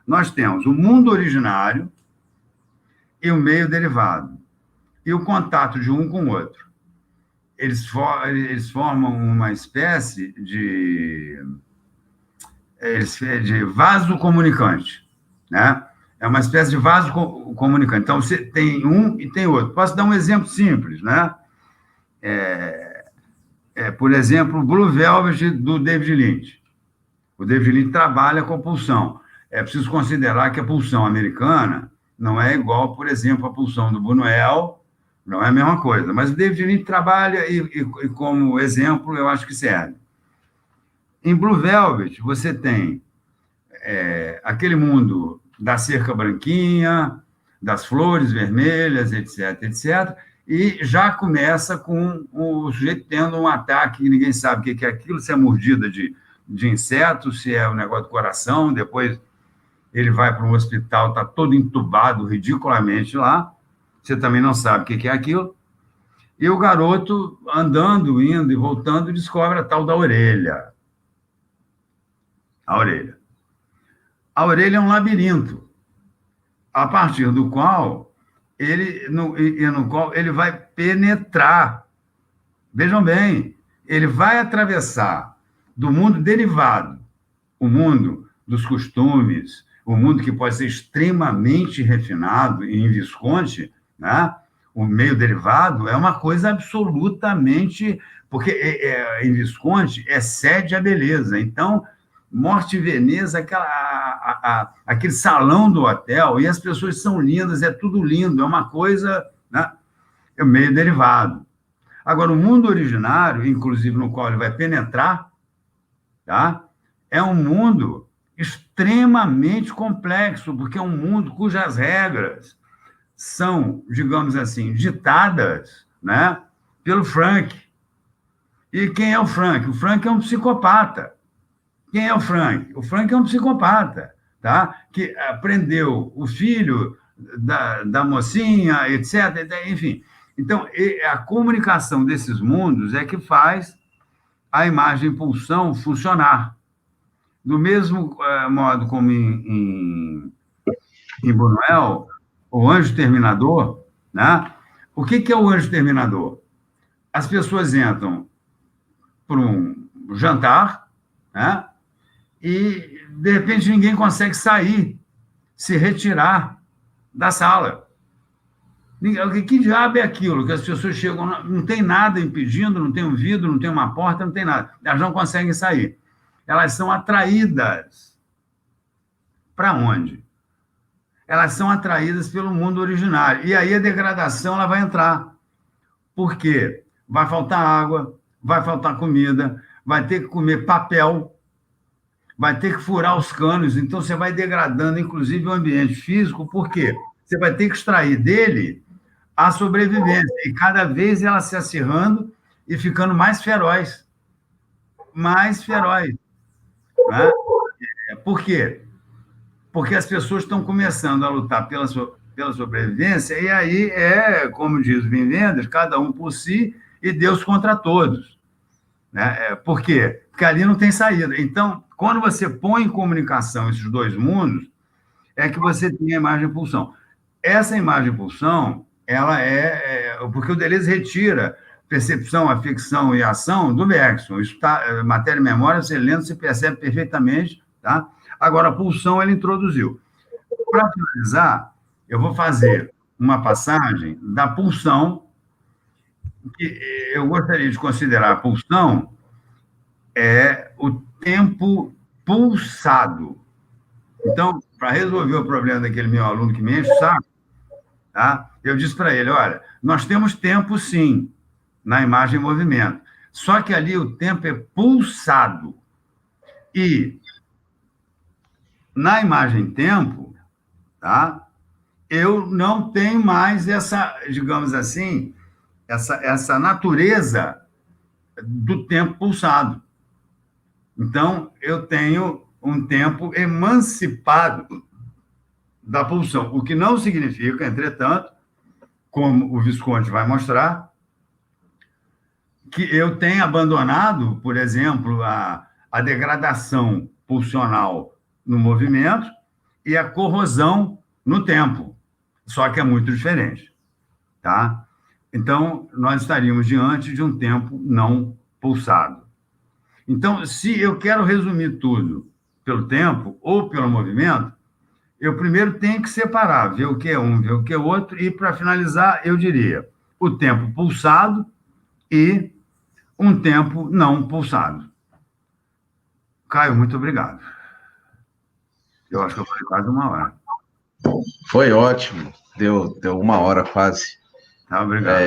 nós temos o mundo originário e o meio derivado, e o contato de um com o outro. Eles formam uma espécie de vaso comunicante, né? É uma espécie de vaso comunicante. Então, você tem um e tem outro. Posso dar um exemplo simples, né? Por exemplo, o Blue Velvet do David Lynch. O David Lynch trabalha com a pulsão. É preciso considerar que a pulsão americana não é igual, por exemplo, à pulsão do Buñuel, não é a mesma coisa. Mas o David Lynch trabalha e como exemplo, eu acho que serve. Em Blue Velvet, você tem aquele mundo da cerca branquinha, das flores vermelhas, etc. E já começa com o sujeito tendo um ataque, ninguém sabe o que é aquilo, se é mordida de inseto, se é um negócio do coração, depois ele vai para um hospital, está todo entubado ridiculamente lá, você também não sabe o que é aquilo, e o garoto, andando, indo e voltando, descobre a tal da orelha. A orelha. A orelha é um labirinto, a partir do qual no qual ele vai penetrar. Vejam bem, ele vai atravessar do mundo derivado, o mundo dos costumes, o mundo que pode ser extremamente refinado e em Visconti, né? O meio derivado é uma coisa absolutamente... Porque em Visconti excede a beleza. Então, Morte em Veneza, aquele salão do hotel, e as pessoas são lindas, é tudo lindo, é uma coisa, né? É meio derivado. Agora, o mundo originário, inclusive no qual ele vai penetrar, tá? É um mundo extremamente complexo, porque é um mundo cujas regras são, digamos assim, ditadas, né, pelo Frank. E quem é o Frank? O Frank é um psicopata. Quem é o Frank? O Frank é um psicopata, tá? Que prendeu o filho da mocinha, etc. Enfim. Então, a comunicação desses mundos é que faz a imagem-pulsão funcionar. Do mesmo modo como em Buñuel, o anjo terminador, né? O que é o anjo terminador? As pessoas entram por um jantar, né? E, de repente, ninguém consegue sair, se retirar da sala. Que diabo é aquilo? Que as pessoas chegam, não tem nada impedindo, não tem um vidro, não tem uma porta, não tem nada. Elas não conseguem sair. Elas são atraídas. Para onde? Elas são atraídas pelo mundo originário. E aí a degradação ela vai entrar. Por quê? Vai faltar água, vai faltar comida, vai ter que comer papel, vai ter que furar os canos. Então, você vai degradando, inclusive, o ambiente físico. Por quê? Você vai ter que extrair dele a sobrevivência. E cada vez ela se acirrando e ficando mais feroz. Mais feroz. Né? Por quê? Porque as pessoas estão começando a lutar pela sobrevivência, e aí como diz o Wim Wenders, cada um por si e Deus contra todos. Né? Por quê? Porque ali não tem saída. Então, quando você põe em comunicação esses dois mundos, é que você tem a imagem-pulsão. Essa imagem-pulsão, ela porque o Deleuze retira percepção, afecção e ação do Bergson. Isso está, matéria e memória, você lendo, você percebe perfeitamente, tá? Agora, a pulsão, ele introduziu. Para finalizar, eu vou fazer uma passagem da pulsão, que eu gostaria de considerar a pulsão o tempo pulsado. Então, para resolver o problema daquele meu aluno que me enche o saco, tá? Eu disse para ele, olha, nós temos tempo, sim, na imagem em movimento, só que ali o tempo é pulsado. E na imagem tempo, tá? Eu não tenho mais essa, digamos assim, essa natureza do tempo pulsado. Então, eu tenho um tempo emancipado da pulsão, o que não significa, entretanto, como o Visconti vai mostrar, que eu tenha abandonado, por exemplo, a degradação pulsional no movimento e a corrosão no tempo, só que é muito diferente, tá? Então, nós estaríamos diante de um tempo não pulsado. Então, se eu quero resumir tudo pelo tempo ou pelo movimento, eu primeiro tenho que separar, ver o que é um, ver o que é outro, e, para finalizar, eu diria o tempo pulsado e um tempo não pulsado. Caio, muito obrigado. Eu acho que eu falei quase uma hora. Foi ótimo, deu 1 hora quase. Tá, obrigado.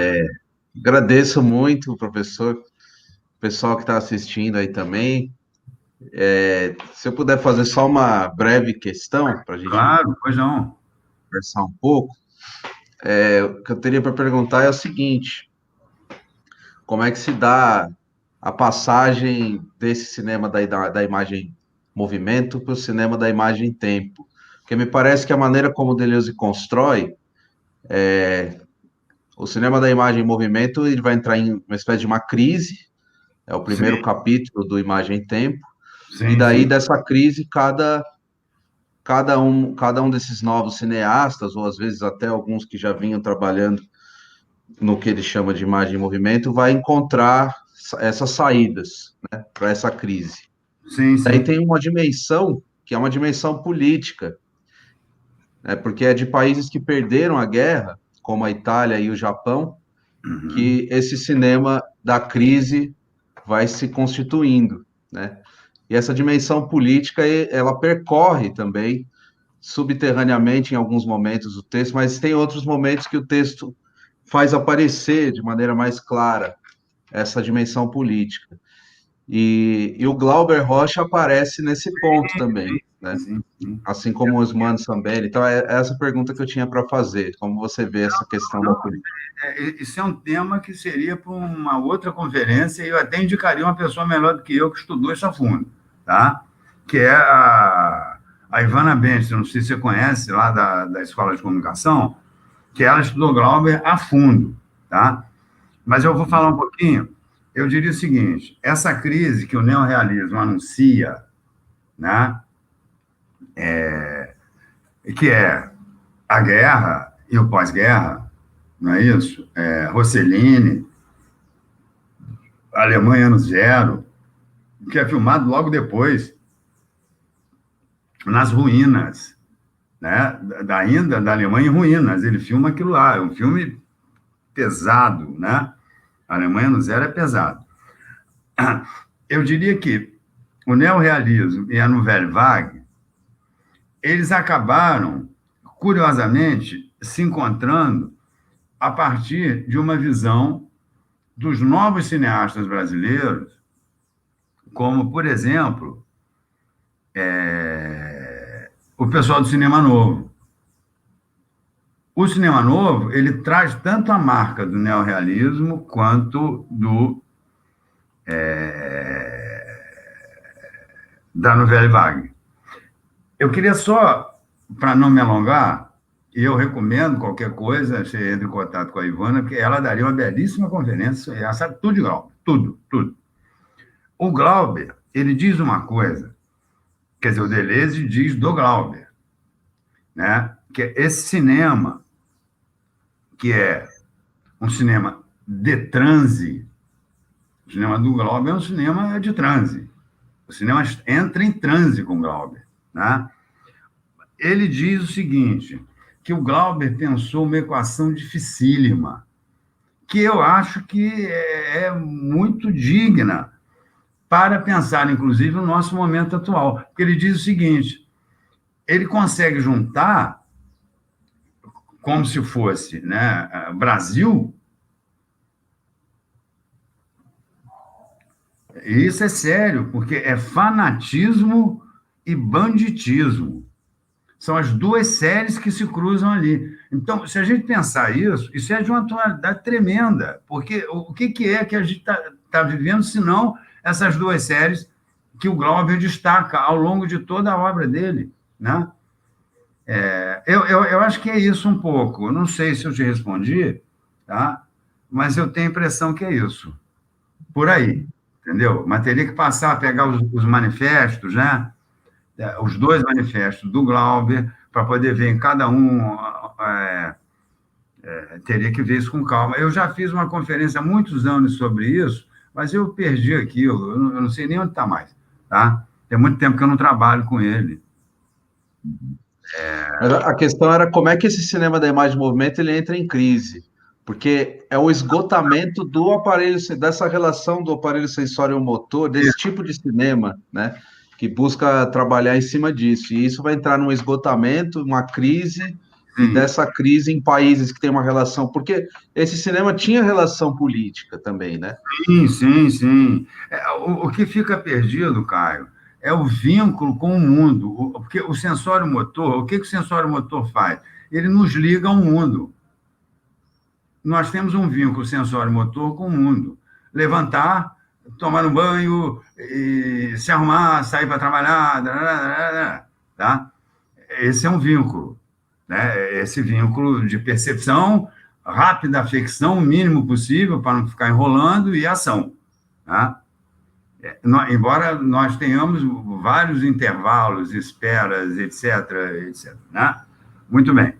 Agradeço muito, professor, o pessoal que está assistindo aí também. Se eu puder fazer só uma breve questão para a gente Claro, pois não. conversar um pouco, o que eu teria para perguntar é o seguinte: como é que se dá a passagem desse cinema da imagem movimento para o cinema da imagem tempo? Porque me parece que a maneira como o Deleuze constrói o cinema da imagem em movimento, ele vai entrar em uma espécie de uma crise, é o primeiro Sim. capítulo do Imagem e Tempo, E Sim, daí, sim. dessa crise, cada um desses novos cineastas, ou às vezes até alguns que já vinham trabalhando no que ele chama de imagem em movimento, vai encontrar essas saídas, né, para essa crise. Sim, Daí sim. tem uma dimensão que é uma dimensão política, né, porque é de países que perderam a guerra, como a Itália e o Japão, Uhum. que esse cinema da crise vai se constituindo, né? E essa dimensão política, ela percorre também subterraneamente em alguns momentos o texto, mas tem outros momentos que o texto faz aparecer de maneira mais clara essa dimensão política. E o Glauber Rocha aparece nesse ponto também, né? Sim, sim. Assim como o Osman Sambelli. Então, é essa pergunta que eu tinha para fazer. Como você vê essa questão da política? Isso é um tema que seria para uma outra conferência, e eu até indicaria uma pessoa melhor do que eu que estudou isso a fundo, tá? Que é a Ivana Benz, não sei se você conhece, lá da Escola de Comunicação, que ela estudou Glauber a fundo, tá? Mas eu vou falar um pouquinho, eu diria o seguinte, essa crise que o neorrealismo anuncia, né, que é a guerra e o pós-guerra, não é isso? Rossellini, Alemanha ano zero, que é filmado logo depois, nas ruínas, né? Ainda da Alemanha em ruínas. Ele filma aquilo lá. É um filme pesado, né? A Alemanha no zero é pesado. Eu diria que o neorrealismo e a Nouvelle Vague, eles acabaram, curiosamente, se encontrando a partir de uma visão dos novos cineastas brasileiros, como, por exemplo, o pessoal do cinema novo. O cinema novo, ele traz tanto a marca do neorrealismo quanto da Nouvelle Vague. Eu queria só, para não me alongar, e eu recomendo qualquer coisa, você entra em contato com a Ivana, porque ela daria uma belíssima conferência, ela sabe tudo de Glauber, tudo, tudo. O Glauber, ele diz uma coisa, quer dizer, o Deleuze diz do Glauber, né? Que é esse cinema, que é um cinema de transe. O cinema do Glauber é um cinema de transe. O cinema entra em transe com o Glauber, né? Ele diz o seguinte, que o Glauber pensou uma equação dificílima, que eu acho que é muito digna para pensar, inclusive, no nosso momento atual. Porque ele diz o seguinte, ele consegue juntar, como se fosse, né, Brasil. E isso é sério, porque é fanatismo e banditismo. São as duas séries que se cruzam ali. Então, se a gente pensar isso, isso é de uma atualidade tremenda, porque o que é que a gente está vivendo, se não essas duas séries que o Glauber destaca ao longo de toda a obra dele, né? Eu acho que é isso um pouco. Eu não sei se eu te respondi, tá? Mas eu tenho a impressão que é isso. Por aí, entendeu? Mas teria que passar a pegar os manifestos, né? Os dois manifestos do Glauber, para poder ver em cada um, teria que ver isso com calma. Eu já fiz uma conferência há muitos anos sobre isso, mas eu perdi aquilo, eu não sei nem onde está mais, tá? Tem muito tempo que eu não trabalho com ele. Mas a questão era como é que esse cinema da imagem de movimento ele entra em crise, porque é o esgotamento do aparelho, dessa relação do aparelho sensório-motor, desse tipo de cinema, né, que busca trabalhar em cima disso. E isso vai entrar num esgotamento, uma crise, e Sim, dessa crise em países que têm uma relação, porque esse cinema tinha relação política também, né? sim, sim, sim. O que fica perdido, Caio, é o vínculo com o mundo. Porque o sensório motor, o que o sensório motor faz? Ele nos liga ao mundo. Nós temos um vínculo sensório-motor com o mundo. Levantar, tomar um banho, se arrumar, sair para trabalhar, tá? Esse é um vínculo, né? Esse vínculo de percepção rápida, afecção, o mínimo possível para não ficar enrolando e ação, tá? embora nós tenhamos vários intervalos, esperas, etc., etc., né? Muito bem.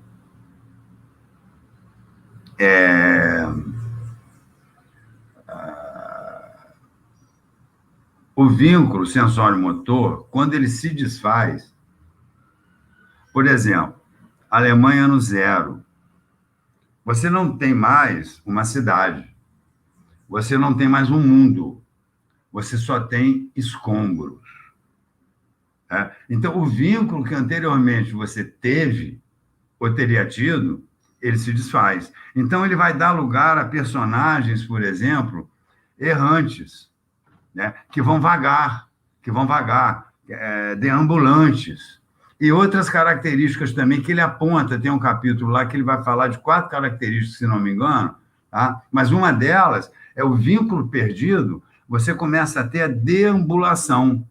O vínculo sensório-motor, quando ele se desfaz, por exemplo, Alemanha no zero, você não tem mais uma cidade, você não tem mais um mundo, você só tem escombros. Tá? Então, o vínculo que anteriormente você teve, ou teria tido, ele se desfaz. Então, ele vai dar lugar a personagens, por exemplo, errantes, né? Que vão vagar, deambulantes. E outras características também que ele aponta, tem um capítulo lá que ele vai falar de 4 características, se não me engano, tá? Mas uma delas é o vínculo perdido, você começa a ter a deambulação,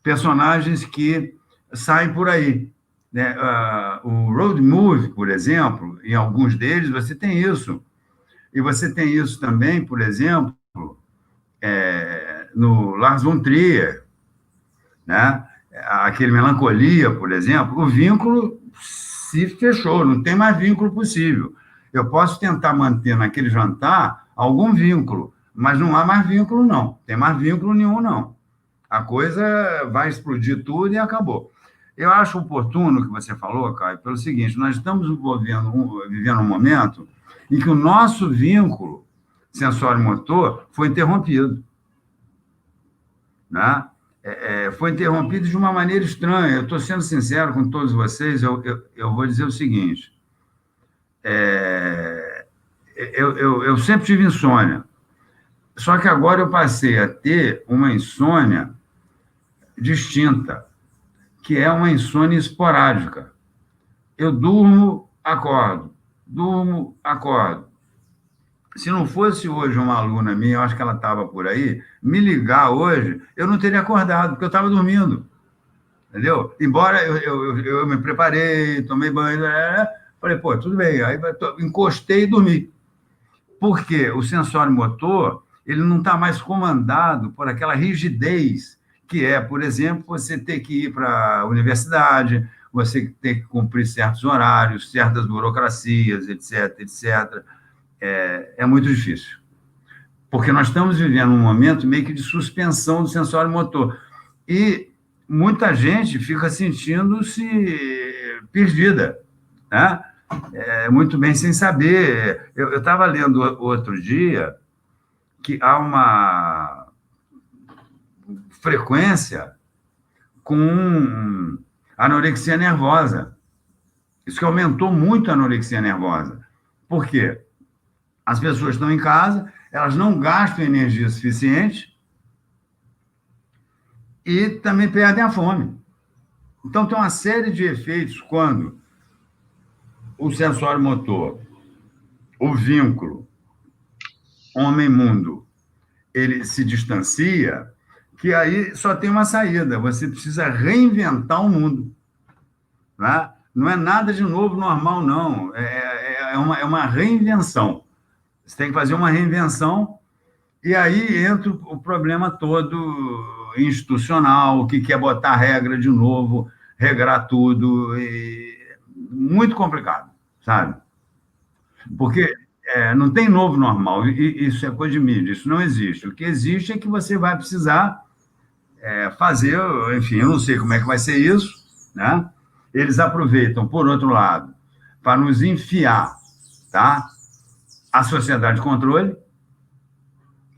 personagens que saem por aí. Né? O road movie, por exemplo, em alguns deles você tem isso. E você tem isso também, por exemplo, no Lars von Trier, né? Aquele Melancolia, por exemplo, o vínculo se fechou, não tem mais vínculo possível. Eu posso tentar manter naquele jantar algum vínculo, mas não há mais vínculo, não. Tem mais vínculo nenhum, não. A coisa vai explodir tudo e acabou. Eu acho oportuno o que você falou, Caio, pelo seguinte, nós estamos vivendo um momento em que o nosso vínculo sensório-motor foi interrompido. Né? Foi interrompido de uma maneira estranha. Eu estou sendo sincero com todos vocês, eu vou dizer o seguinte, eu sempre tive insônia, só que agora eu passei a ter uma insônia distinta, que é uma insônia esporádica. Eu durmo, acordo, durmo, acordo. Se não fosse hoje uma aluna minha, eu acho que ela estava por aí, me ligar hoje, eu não teria acordado, porque eu estava dormindo. Entendeu? Embora eu me preparei, tomei banho, falei, pô, tudo bem. Aí encostei e dormi. Por quê? O sensório motor, ele não está mais comandado por aquela rigidez que é, por exemplo, você ter que ir para a universidade, você ter que cumprir certos horários, certas burocracias, etc., etc., é muito difícil. Porque nós estamos vivendo um momento meio que de suspensão do sensório motor. E muita gente fica sentindo-se perdida, né? Muito bem sem saber. Eu estava lendo outro dia que há uma frequência com anorexia nervosa. Isso que aumentou muito a anorexia nervosa. Por quê? As pessoas estão em casa, elas não gastam energia suficiente e também perdem a fome. Então, tem uma série de efeitos quando o sensório motor, o vínculo homem-mundo, ele se distancia, que aí só tem uma saída, você precisa reinventar o mundo. Né? Não é nada de novo normal, não. É uma reinvenção. Você tem que fazer uma reinvenção, e aí entra o problema todo institucional, que quer botar regra de novo, regrar tudo, muito complicado, sabe? Porque não tem novo normal, e isso é coisa de mídia, isso não existe. O que existe é que você vai precisar fazer, enfim, eu não sei como é que vai ser isso, né? Eles aproveitam, por outro lado, para nos enfiar, tá? A sociedade de controle,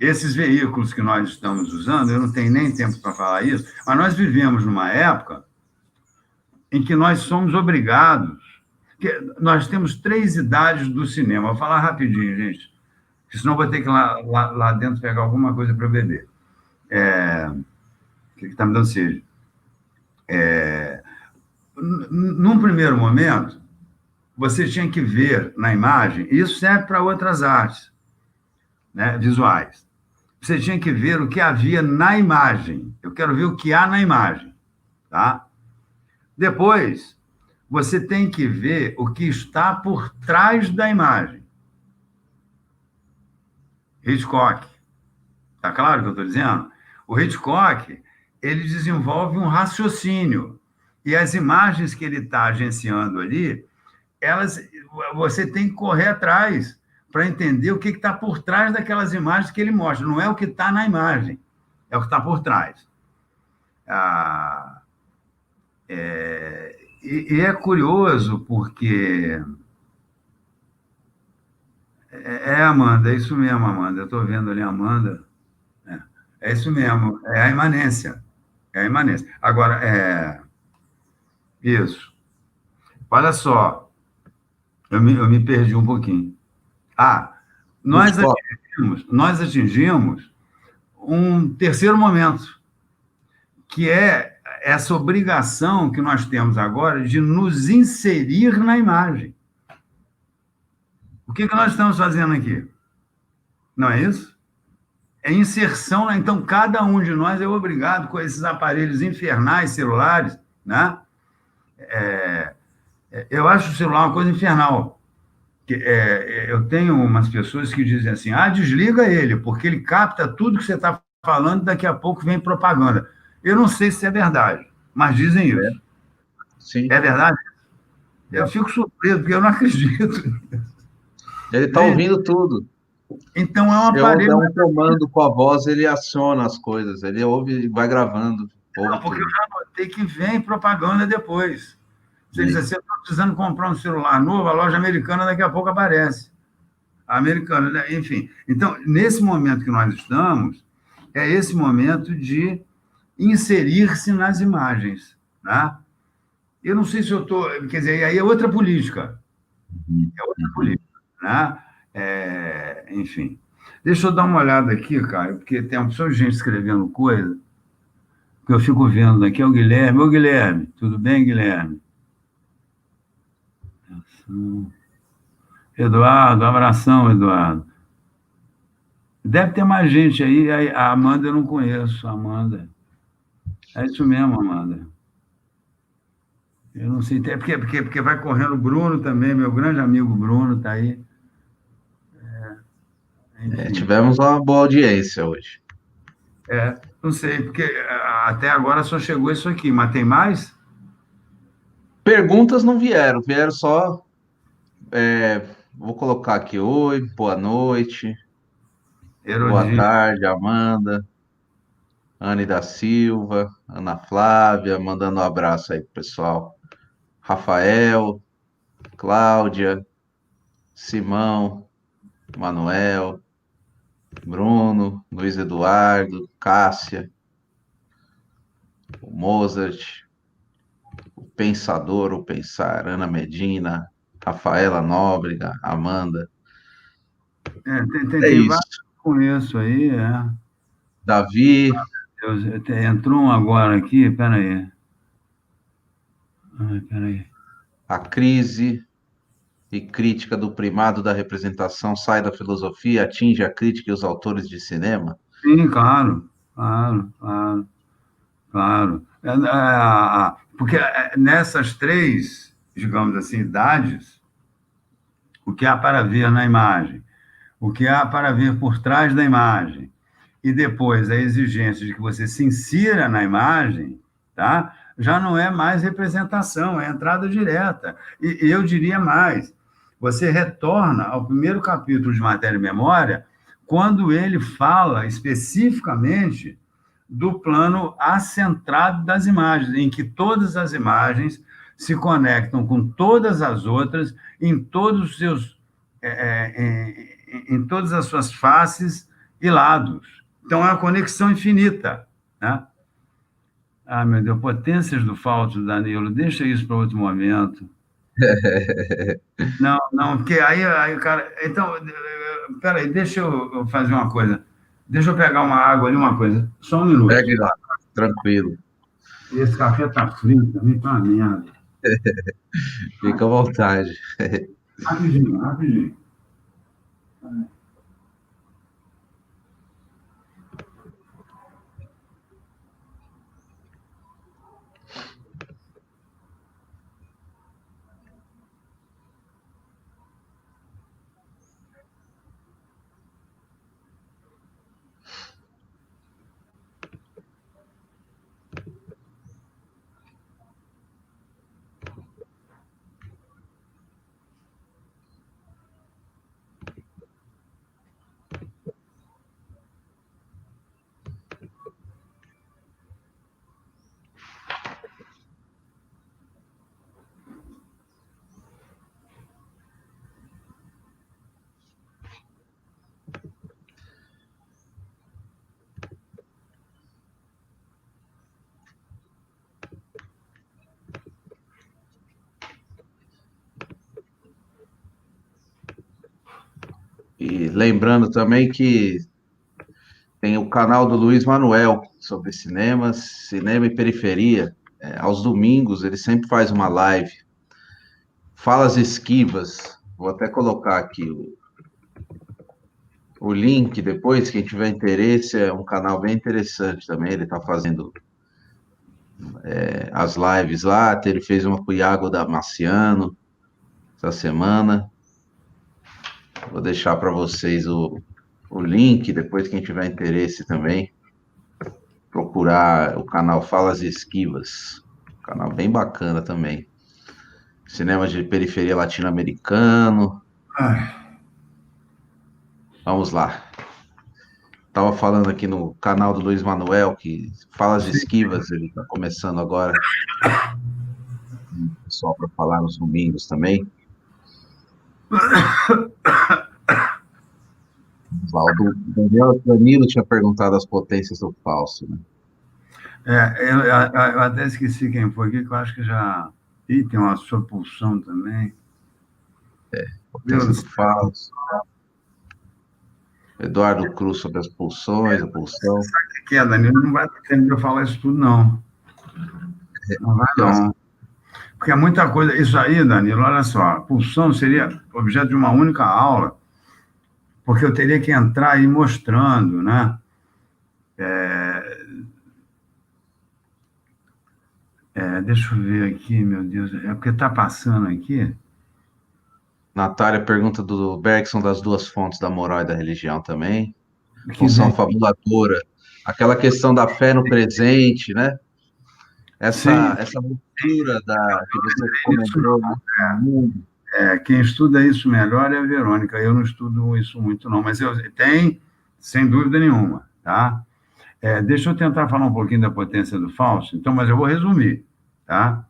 esses veículos que nós estamos usando, eu não tenho nem tempo para falar isso, mas nós vivemos numa época em que nós somos obrigados, que nós temos 3 idades do cinema. Vou falar rapidinho, gente, porque senão vou ter que ir lá dentro pegar alguma coisa para beber. Que está me dando sede. Num primeiro momento, você tinha que ver na imagem, e isso serve para outras artes, né, visuais. Você tinha que ver o que havia na imagem. Eu quero ver o que há na imagem. Tá? Depois, você tem que ver o que está por trás da imagem. Hitchcock. Está claro o que eu estou dizendo? O Hitchcock, ele desenvolve um raciocínio, e as imagens que ele está agenciando ali, elas, você tem que correr atrás para entender o que está por trás daquelas imagens que ele mostra. Não é o que está na imagem, é o que está por trás. Ah, e é curioso porque Amanda, é isso mesmo, Amanda. Eu estou vendo ali a Amanda. É isso mesmo, é a imanência. É a imanência. Agora, isso. Olha só, eu me perdi um pouquinho. Ah, nós Hitchcock. atingimos um terceiro momento, que é essa obrigação que nós temos agora de nos inserir na imagem. O que nós estamos fazendo aqui? Não é isso? É inserção, né? Então cada um de nós é obrigado com esses aparelhos infernais celulares, né? Eu acho o celular uma coisa infernal. Eu tenho umas pessoas que dizem assim: desliga ele, porque ele capta tudo que você está falando, e daqui a pouco vem propaganda. Eu não sei se é verdade, mas dizem É, isso. sim. É verdade? Eu É. fico surpreso, porque eu não acredito. Ele está Gente, ouvindo tudo. então é um Se eu der aparelho. um comando com a voz, ele aciona as coisas. Ele ouve e vai gravando, Não, ouve porque eu tudo. já notei que vem propaganda depois. Você diz Sim. assim: eu estou precisando comprar um celular novo, a loja americana daqui a pouco aparece. A americana, né? Enfim. Então, nesse momento que nós estamos, é esse momento de inserir-se nas imagens, né? Eu não sei se eu estou, quer dizer, aí é outra política, Uhum. é outra Uhum. política, né? Enfim. Deixa eu dar uma olhada aqui, cara, porque tem uma opção de gente escrevendo coisa que eu fico vendo aqui. É o Guilherme. Ô, Guilherme, tudo bem, Guilherme? Eduardo, abração, Eduardo. Deve ter mais gente aí. A Amanda eu não conheço, a Amanda. É isso mesmo, Amanda. Eu não sei, é porque vai correndo o Bruno também, meu grande amigo Bruno está aí. Enfim, Tivemos uma boa audiência hoje. não sei, porque até agora só chegou isso aqui, mas tem mais? Perguntas não vieram, vieram só. Vou colocar aqui: oi, boa noite, boa Erodi, tarde, Amanda, Anne da Silva, Ana Flávia, mandando um abraço aí pro pessoal. Rafael, Cláudia, Simão, Manuel, Bruno, Luiz Eduardo, Cássia, o Mozart, o Pensador, o Pensar, Ana Medina, Rafaela Nóbrega, Amanda. É tem vários isso. que eu conheço aí, Davi, Entrou um agora aqui, peraí. Peraí. a crise e crítica do primado da representação sai da filosofia, atinge a crítica e os autores de cinema. Sim, claro, claro, claro, claro. Porque nessas três, digamos assim, idades, o que há para ver na imagem, o que há para ver por trás da imagem, e depois a exigência de que você se insira na imagem, tá? Já não é mais representação, é entrada direta. E eu diria mais, você retorna ao primeiro capítulo de Matéria e Memória, quando ele fala especificamente do plano acentrado das imagens, em que todas as imagens se conectam com todas as outras em todos os seus em todas as suas faces e lados. Então, é uma conexão infinita, né? Meu Deus, potências do Fausto, Danilo, deixa isso para outro momento. Não, não, porque aí o cara. Então, peraí, deixa eu fazer uma coisa. Deixa eu pegar uma água ali, uma coisa. Só um minuto. Pegue lá, tranquilo, Esse café tá frio também, tá uma merda. fica à vontade. Rapidinho, rapidinho. E lembrando também que tem o canal do Luiz Manuel sobre cinemas, cinema e periferia. Aos domingos ele sempre faz uma live. Falas Esquivas. Vou até colocar aqui o link depois, quem tiver interesse, é um canal bem interessante também. Ele está fazendo as lives lá. Ele fez uma com o Iago Damasciano essa semana. Vou deixar para vocês o link, depois quem tiver interesse também, procurar o canal Falas Esquivas. Canal bem bacana também. Cinema de periferia latino-americano. Vamos lá. Tava falando aqui no canal do Luiz Manuel, que Falas Esquivas, ele está começando agora. Só para falar nos domingos também. O Danilo tinha perguntado as potências do falso, né? Eu até esqueci quem foi aqui, que eu acho que já... Ih, tem uma sua pulsão também. Potência do falso. Eduardo Cruz sobre as pulsões, a pulsão. Sabe o que é, Danilo? Não vai ter tempo de eu falar isso tudo, não. Não vai, não. Porque é muita coisa. Isso aí, Danilo, olha só. Pulsão seria objeto de uma única aula, porque eu teria que entrar aí mostrando, né? Deixa eu ver aqui, meu Deus. É porque está passando aqui. Natália pergunta do Bergson das duas fontes da moral e da religião também. Função fabuladora. Aquela questão da fé no presente, né? Essa ruptura que você comentou, né? Quem estuda isso melhor é a Verônica. Eu não estudo isso muito, não. Mas tem, sem dúvida nenhuma, tá? Deixa eu tentar falar um pouquinho da potência do falso, então, mas eu vou resumir, tá?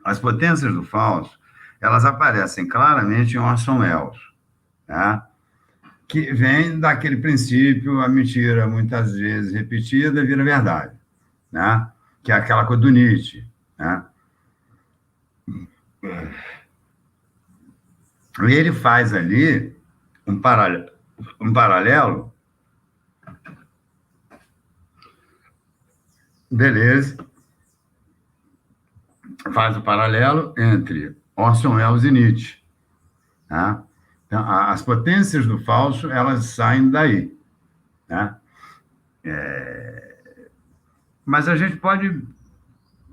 As potências do falso, elas aparecem claramente em Orson Welles, tá? Que vem daquele princípio, a mentira, muitas vezes repetida, vira verdade, né? Que é aquela coisa do Nietzsche, né? E ele faz ali um paralelo. Deleuze faz o paralelo entre Orson Welles e Nietzsche. Tá? Então, as potências do falso, elas saem daí. Tá? Mas a gente pode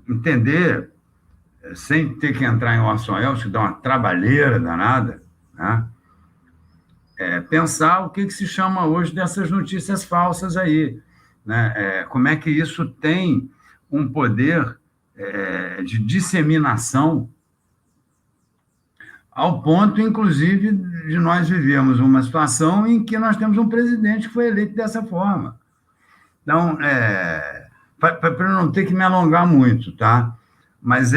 entender, sem ter que entrar em Orson Welles, que dá uma trabalheira danada, tá? Pensar o que se chama hoje dessas notícias falsas aí. Né? Como é que isso tem um poder de disseminação ao ponto, inclusive, de nós vivemos uma situação em que nós temos um presidente que foi eleito dessa forma. Então, para não ter que me alongar muito, tá? Mas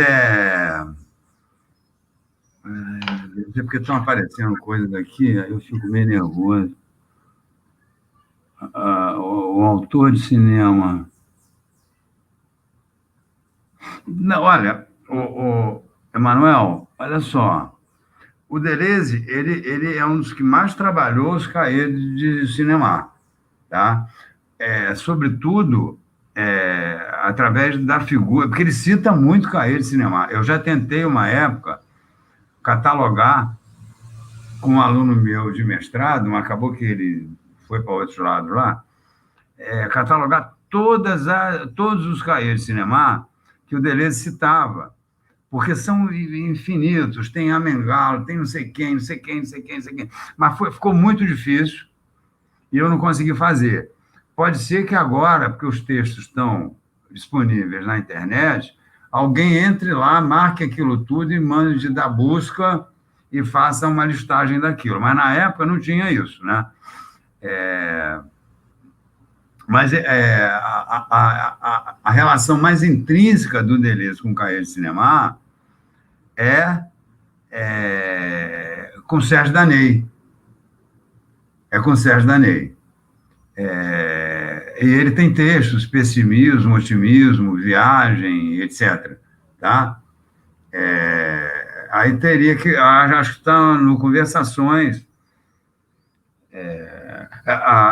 porque estão aparecendo coisas aqui, eu fico meio nervoso. O autor de cinema... Não, olha, Emanuel, olha só. O Deleuze, ele é um dos que mais trabalhou os cahiers de cinema, tá? Sobretudo, através da figura, porque ele cita muito cahiers de cinema. Eu já tentei, uma época, catalogar com um aluno meu de mestrado, mas acabou que ele foi para outro lado lá, catalogar todos os cahiers de cinema que o Deleuze citava, porque são infinitos, tem Amengalo, tem não sei quem, não sei quem, não sei quem, não sei quem, mas ficou muito difícil e eu não consegui fazer. Pode ser que agora, porque os textos estão disponíveis na internet, alguém entre lá, marque aquilo tudo e mande da busca e faça uma listagem daquilo. Mas na época não tinha isso, né? Mas a relação mais intrínseca do Deleuze com o cahiers de cinema com Sérgio Daney. Com Sérgio Daney. E ele tem textos, pessimismo, otimismo, viagem, etc. Tá? Aí teria que... Acho que está no Conversações.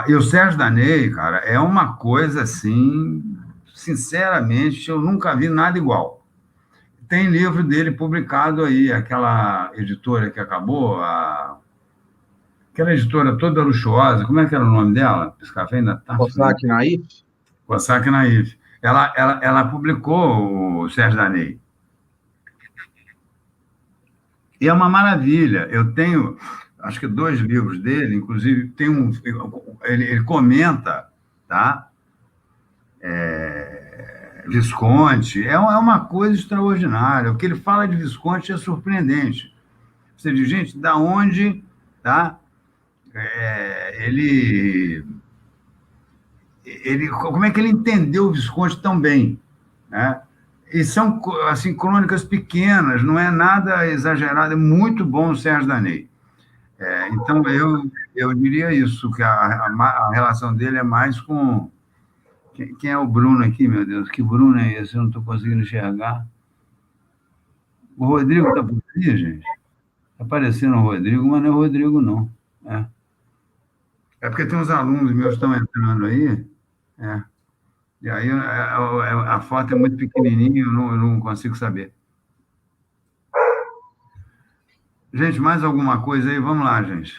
E o Sérgio Daney, cara, é uma coisa assim, sinceramente, eu nunca vi nada igual. Tem livro dele publicado aí, aquela editora que acabou, aquela editora toda luxuosa, como é que era o nome dela? Esse café ainda está frio. Cossack Naif? Cosac Naif. Ela publicou o Sérgio Daney. E é uma maravilha. Eu tenho, acho que 2 livros dele, inclusive tem um. Ele comenta, tá? Visconti. É uma coisa extraordinária. O que ele fala de Visconti é surpreendente. Você diz, gente, da onde, tá? Ele, como é que ele entendeu o Visconti tão bem, né? E são assim crônicas pequenas, não é nada exagerado, é muito bom o Sérgio Daney. Então eu diria isso, que a relação dele é mais com quem é o Bruno aqui, meu Deus, que Bruno é esse? Eu não estou conseguindo enxergar. O Rodrigo está por aí, gente? Está parecendo o Rodrigo, mas não é o Rodrigo, não. É porque tem uns alunos meus que estão entrando aí. É. E aí a foto é muito pequenininha, eu não consigo saber. Gente, mais alguma coisa aí? Vamos lá, gente.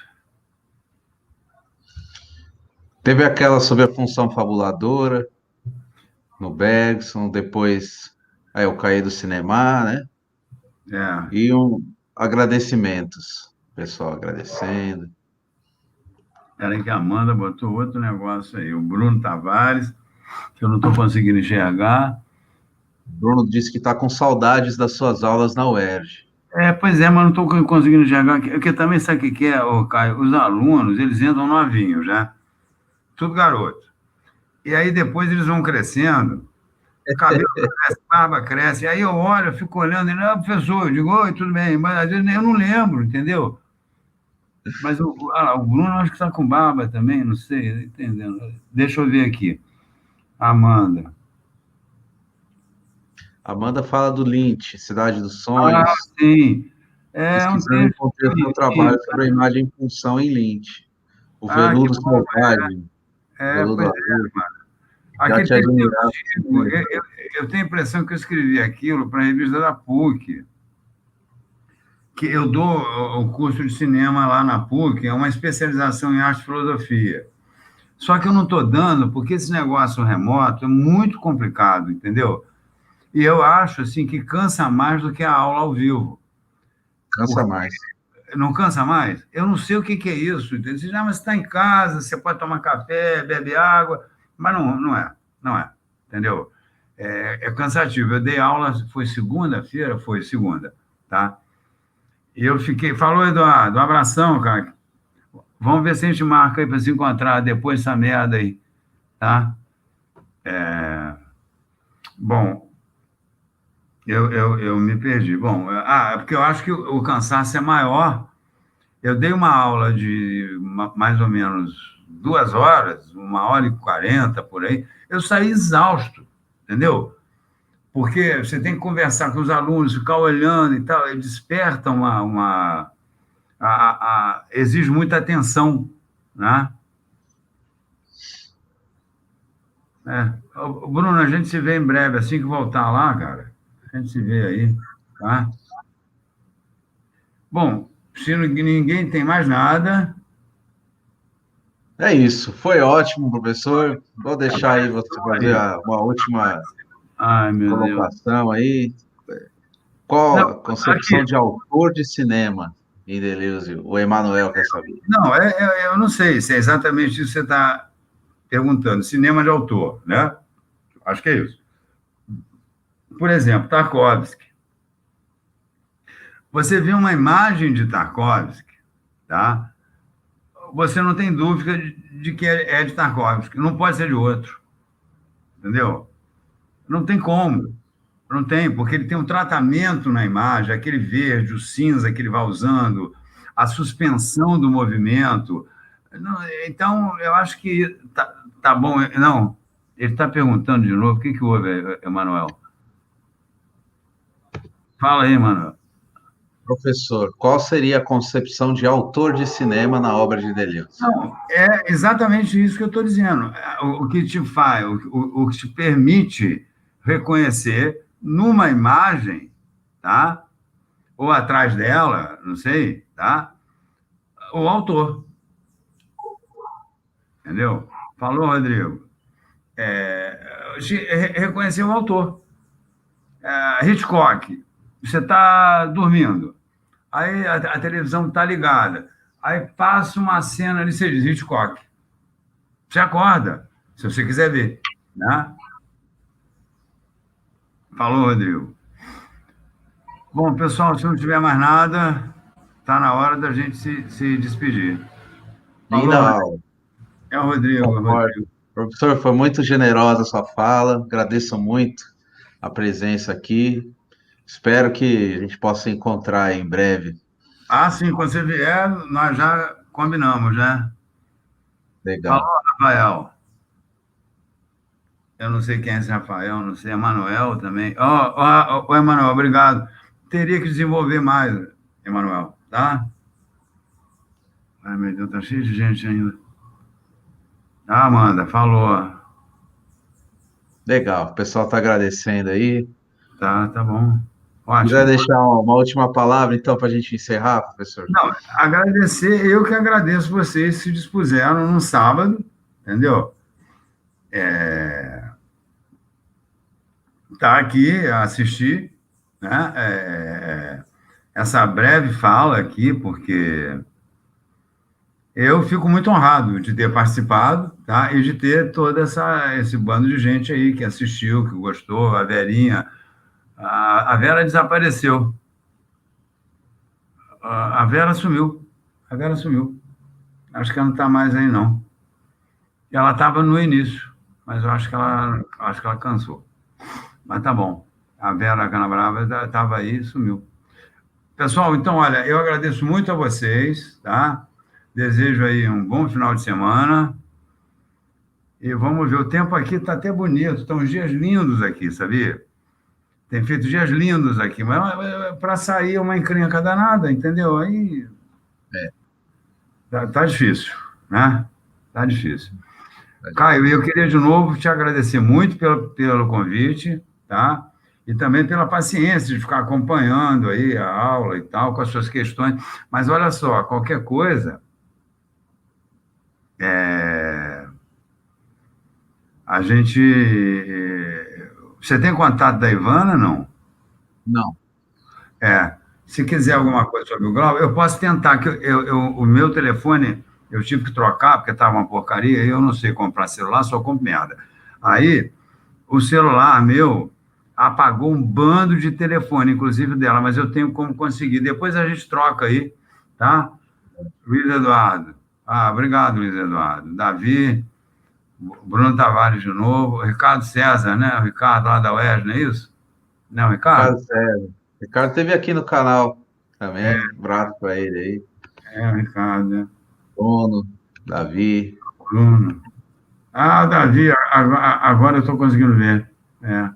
Teve aquela sobre a função fabuladora, no Bergson, depois aí o Caí do Cinema, né? É. E agradecimentos. Pessoal agradecendo. Peraí que a Amanda botou outro negócio aí. O Bruno Tavares, que eu não estou conseguindo enxergar. Bruno disse que está com saudades das suas aulas na UERJ. Pois é, mas não estou conseguindo enxergar. Porque também sabe o que é, ô, Caio? Os alunos, eles entram novinhos, né? Tudo garoto. E aí depois eles vão crescendo, cabelo cresce, barba cresce. Aí eu olho, eu fico olhando, ele, professor, eu digo, oi, tudo bem, mas às vezes eu não lembro, entendeu? Mas o Bruno acho que está com barba também, não sei, entendendo. Deixa eu ver aqui. Amanda. Amanda fala do Lynch, Cidade dos Ah, Sonhos, sim. É um pesquisando e texto encontrei seu bonitinho. trabalho sobre a imagem em função em Lynch. O Ah, que Veludo bom. Selvagem, Pois Veludo é. Azul, já Aquele te texto é admirava. antigo. Eu tenho a impressão que eu escrevi aquilo para a revista da PUC, que eu dou o curso de cinema lá na PUC, é uma especialização em arte e filosofia. Só que eu não estou dando, porque esse negócio remoto é muito complicado, entendeu? E eu acho assim que cansa mais do que a aula ao vivo. Cansa mais. Não cansa mais? Eu não sei o que é isso. Entendeu? Você diz, mas você está em casa, você pode tomar café, bebe água, mas não é, não é, entendeu? É cansativo. Eu dei aula, foi segunda-feira? Foi segunda, tá? E eu fiquei, falou, Eduardo, um abração, cara. Vamos ver se a gente marca aí para se encontrar depois dessa merda aí, tá? Bom, eu me perdi. Bom, é porque eu acho que o cansaço é maior. Eu dei uma aula de mais ou menos 2 horas, 1h40 por aí. Eu saí exausto, entendeu? Porque você tem que conversar com os alunos, ficar olhando e tal, e desperta exige muita atenção, né? Bruno, a gente se vê em breve, assim que voltar lá, cara. A gente se vê aí, tá? Bom, se ninguém tem mais nada, É isso. Foi ótimo, professor. Vou deixar aí você fazer aí. uma última Ai, meu Deus. colocação aí. Qual Não, a aqui, concepção de autor de cinema em Deleuze? O Emanuel quer saber. não, eu não sei se é exatamente isso que você está perguntando. Cinema de autor, né? Acho que é isso. Por exemplo, Tarkovsky. Você vê uma imagem de Tarkovsky, tá? Você não tem dúvida de que é de Tarkovsky. Não pode ser de outro, entendeu? Não tem como. Não tem, porque ele tem um tratamento na imagem, aquele verde, o cinza que ele vai usando, a suspensão do movimento. Então, eu acho que tá bom. Não, ele está perguntando de novo, o que houve, Emanuel? Fala aí, Emanuel. Professor, qual seria a concepção de autor de cinema na obra de Deleuze? Não, é exatamente isso que eu estou dizendo. O que te faz, o que te permite reconhecer numa imagem, tá? Ou atrás dela, não sei, tá? O autor, entendeu? Falou, Rodrigo. Reconhecer o autor. Hitchcock, você está dormindo, aí a televisão está ligada, aí passa uma cena ali, você diz Hitchcock. Você acorda, se você quiser ver, né? Falou, Rodrigo. Bom, pessoal, se não tiver mais nada, está na hora da gente se despedir. Falou, Linda Rodrigo. aula, É o Rodrigo, concordo. Rodrigo. Professor, foi muito generosa a sua fala, agradeço muito a presença aqui. Espero que a gente possa se encontrar em breve. Ah, sim, quando você vier, nós já combinamos, né? Falou, Legal. Rafael. Eu não sei quem é esse Rafael, não sei, Emanuel também. Ó, Emanuel, obrigado. Teria que desenvolver mais, Emanuel, tá? Ai, meu Deus, tá cheio de gente ainda. Ah, Amanda, falou. Legal. O pessoal está agradecendo aí. Tá bom. Quiser Ótimo. deixar uma última palavra, então, para a gente encerrar, professor? Não, agradecer, eu que agradeço vocês que se dispuseram no sábado, entendeu? Tá aqui, assistir, né? Essa breve fala aqui, porque eu fico muito honrado de ter participado, tá? E de ter esse bando de gente aí que assistiu, que gostou, a Verinha. A Vera desapareceu. A Vera sumiu. A Vera sumiu. Acho que ela não está mais aí, não. Ela estava no início, mas eu acho que ela cansou. Mas tá bom. A Vera Canabrava estava aí e sumiu. Pessoal, então, olha, eu agradeço muito a vocês, tá? Desejo aí um bom final de semana. E vamos ver, o tempo aqui está até bonito, estão uns dias lindos aqui, sabia? Tem feito dias lindos aqui, mas para sair é uma encrenca danada, entendeu? Aí É, tá difícil, né? Tá difícil. tá Caio, difícil. eu queria de novo te agradecer muito pelo convite, tá? E também pela paciência de ficar acompanhando aí a aula e tal, com as suas questões. Mas olha só, qualquer coisa, é, a gente. Você tem contato da Ivana, não? Não, Se quiser alguma coisa sobre o Glauber, eu posso tentar, que o meu telefone eu tive que trocar, porque estava uma porcaria, e eu não sei comprar celular, só compro merda. Aí, o celular meu apagou um bando de telefone, inclusive dela, mas eu tenho como conseguir. Depois a gente troca aí, tá? Luiz Eduardo. Ah, obrigado, Luiz Eduardo. Davi, Bruno Tavares de novo, Ricardo César, né? O Ricardo lá da UERJ, não é isso? Não, Ricardo? Ricardo César. Ricardo esteve aqui no canal É, também. Um abraço para ele aí. Ricardo, né? Bruno, Davi. Bruno. Ah, Davi, agora eu estou conseguindo ver. É.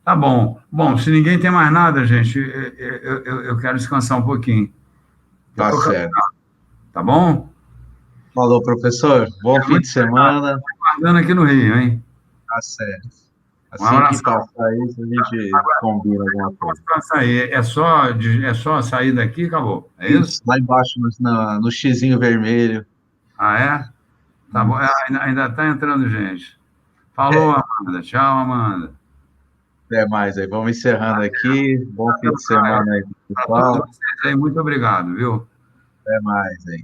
Tá bom. Bom, se ninguém tem mais nada, gente, eu quero descansar um pouquinho. Eu Tá tô certo. cansado, tá bom? Falou, professor. Bom fim de Muito obrigado. semana. Aguardando aqui no Rio, hein? Tá certo. Um Assim que abraço. passar isso, a gente combina alguma coisa. Para sair. É só sair daqui e acabou. É isso? Isso, lá embaixo no xizinho vermelho. Ah, é? Tá bom. Isso. Ainda está entrando gente. Falou, Amanda. Tchau, Amanda. Até mais aí. Vamos encerrando aqui. Bom fim de semana aí, Para todos pessoal. vocês aí, muito obrigado, viu? Até mais aí.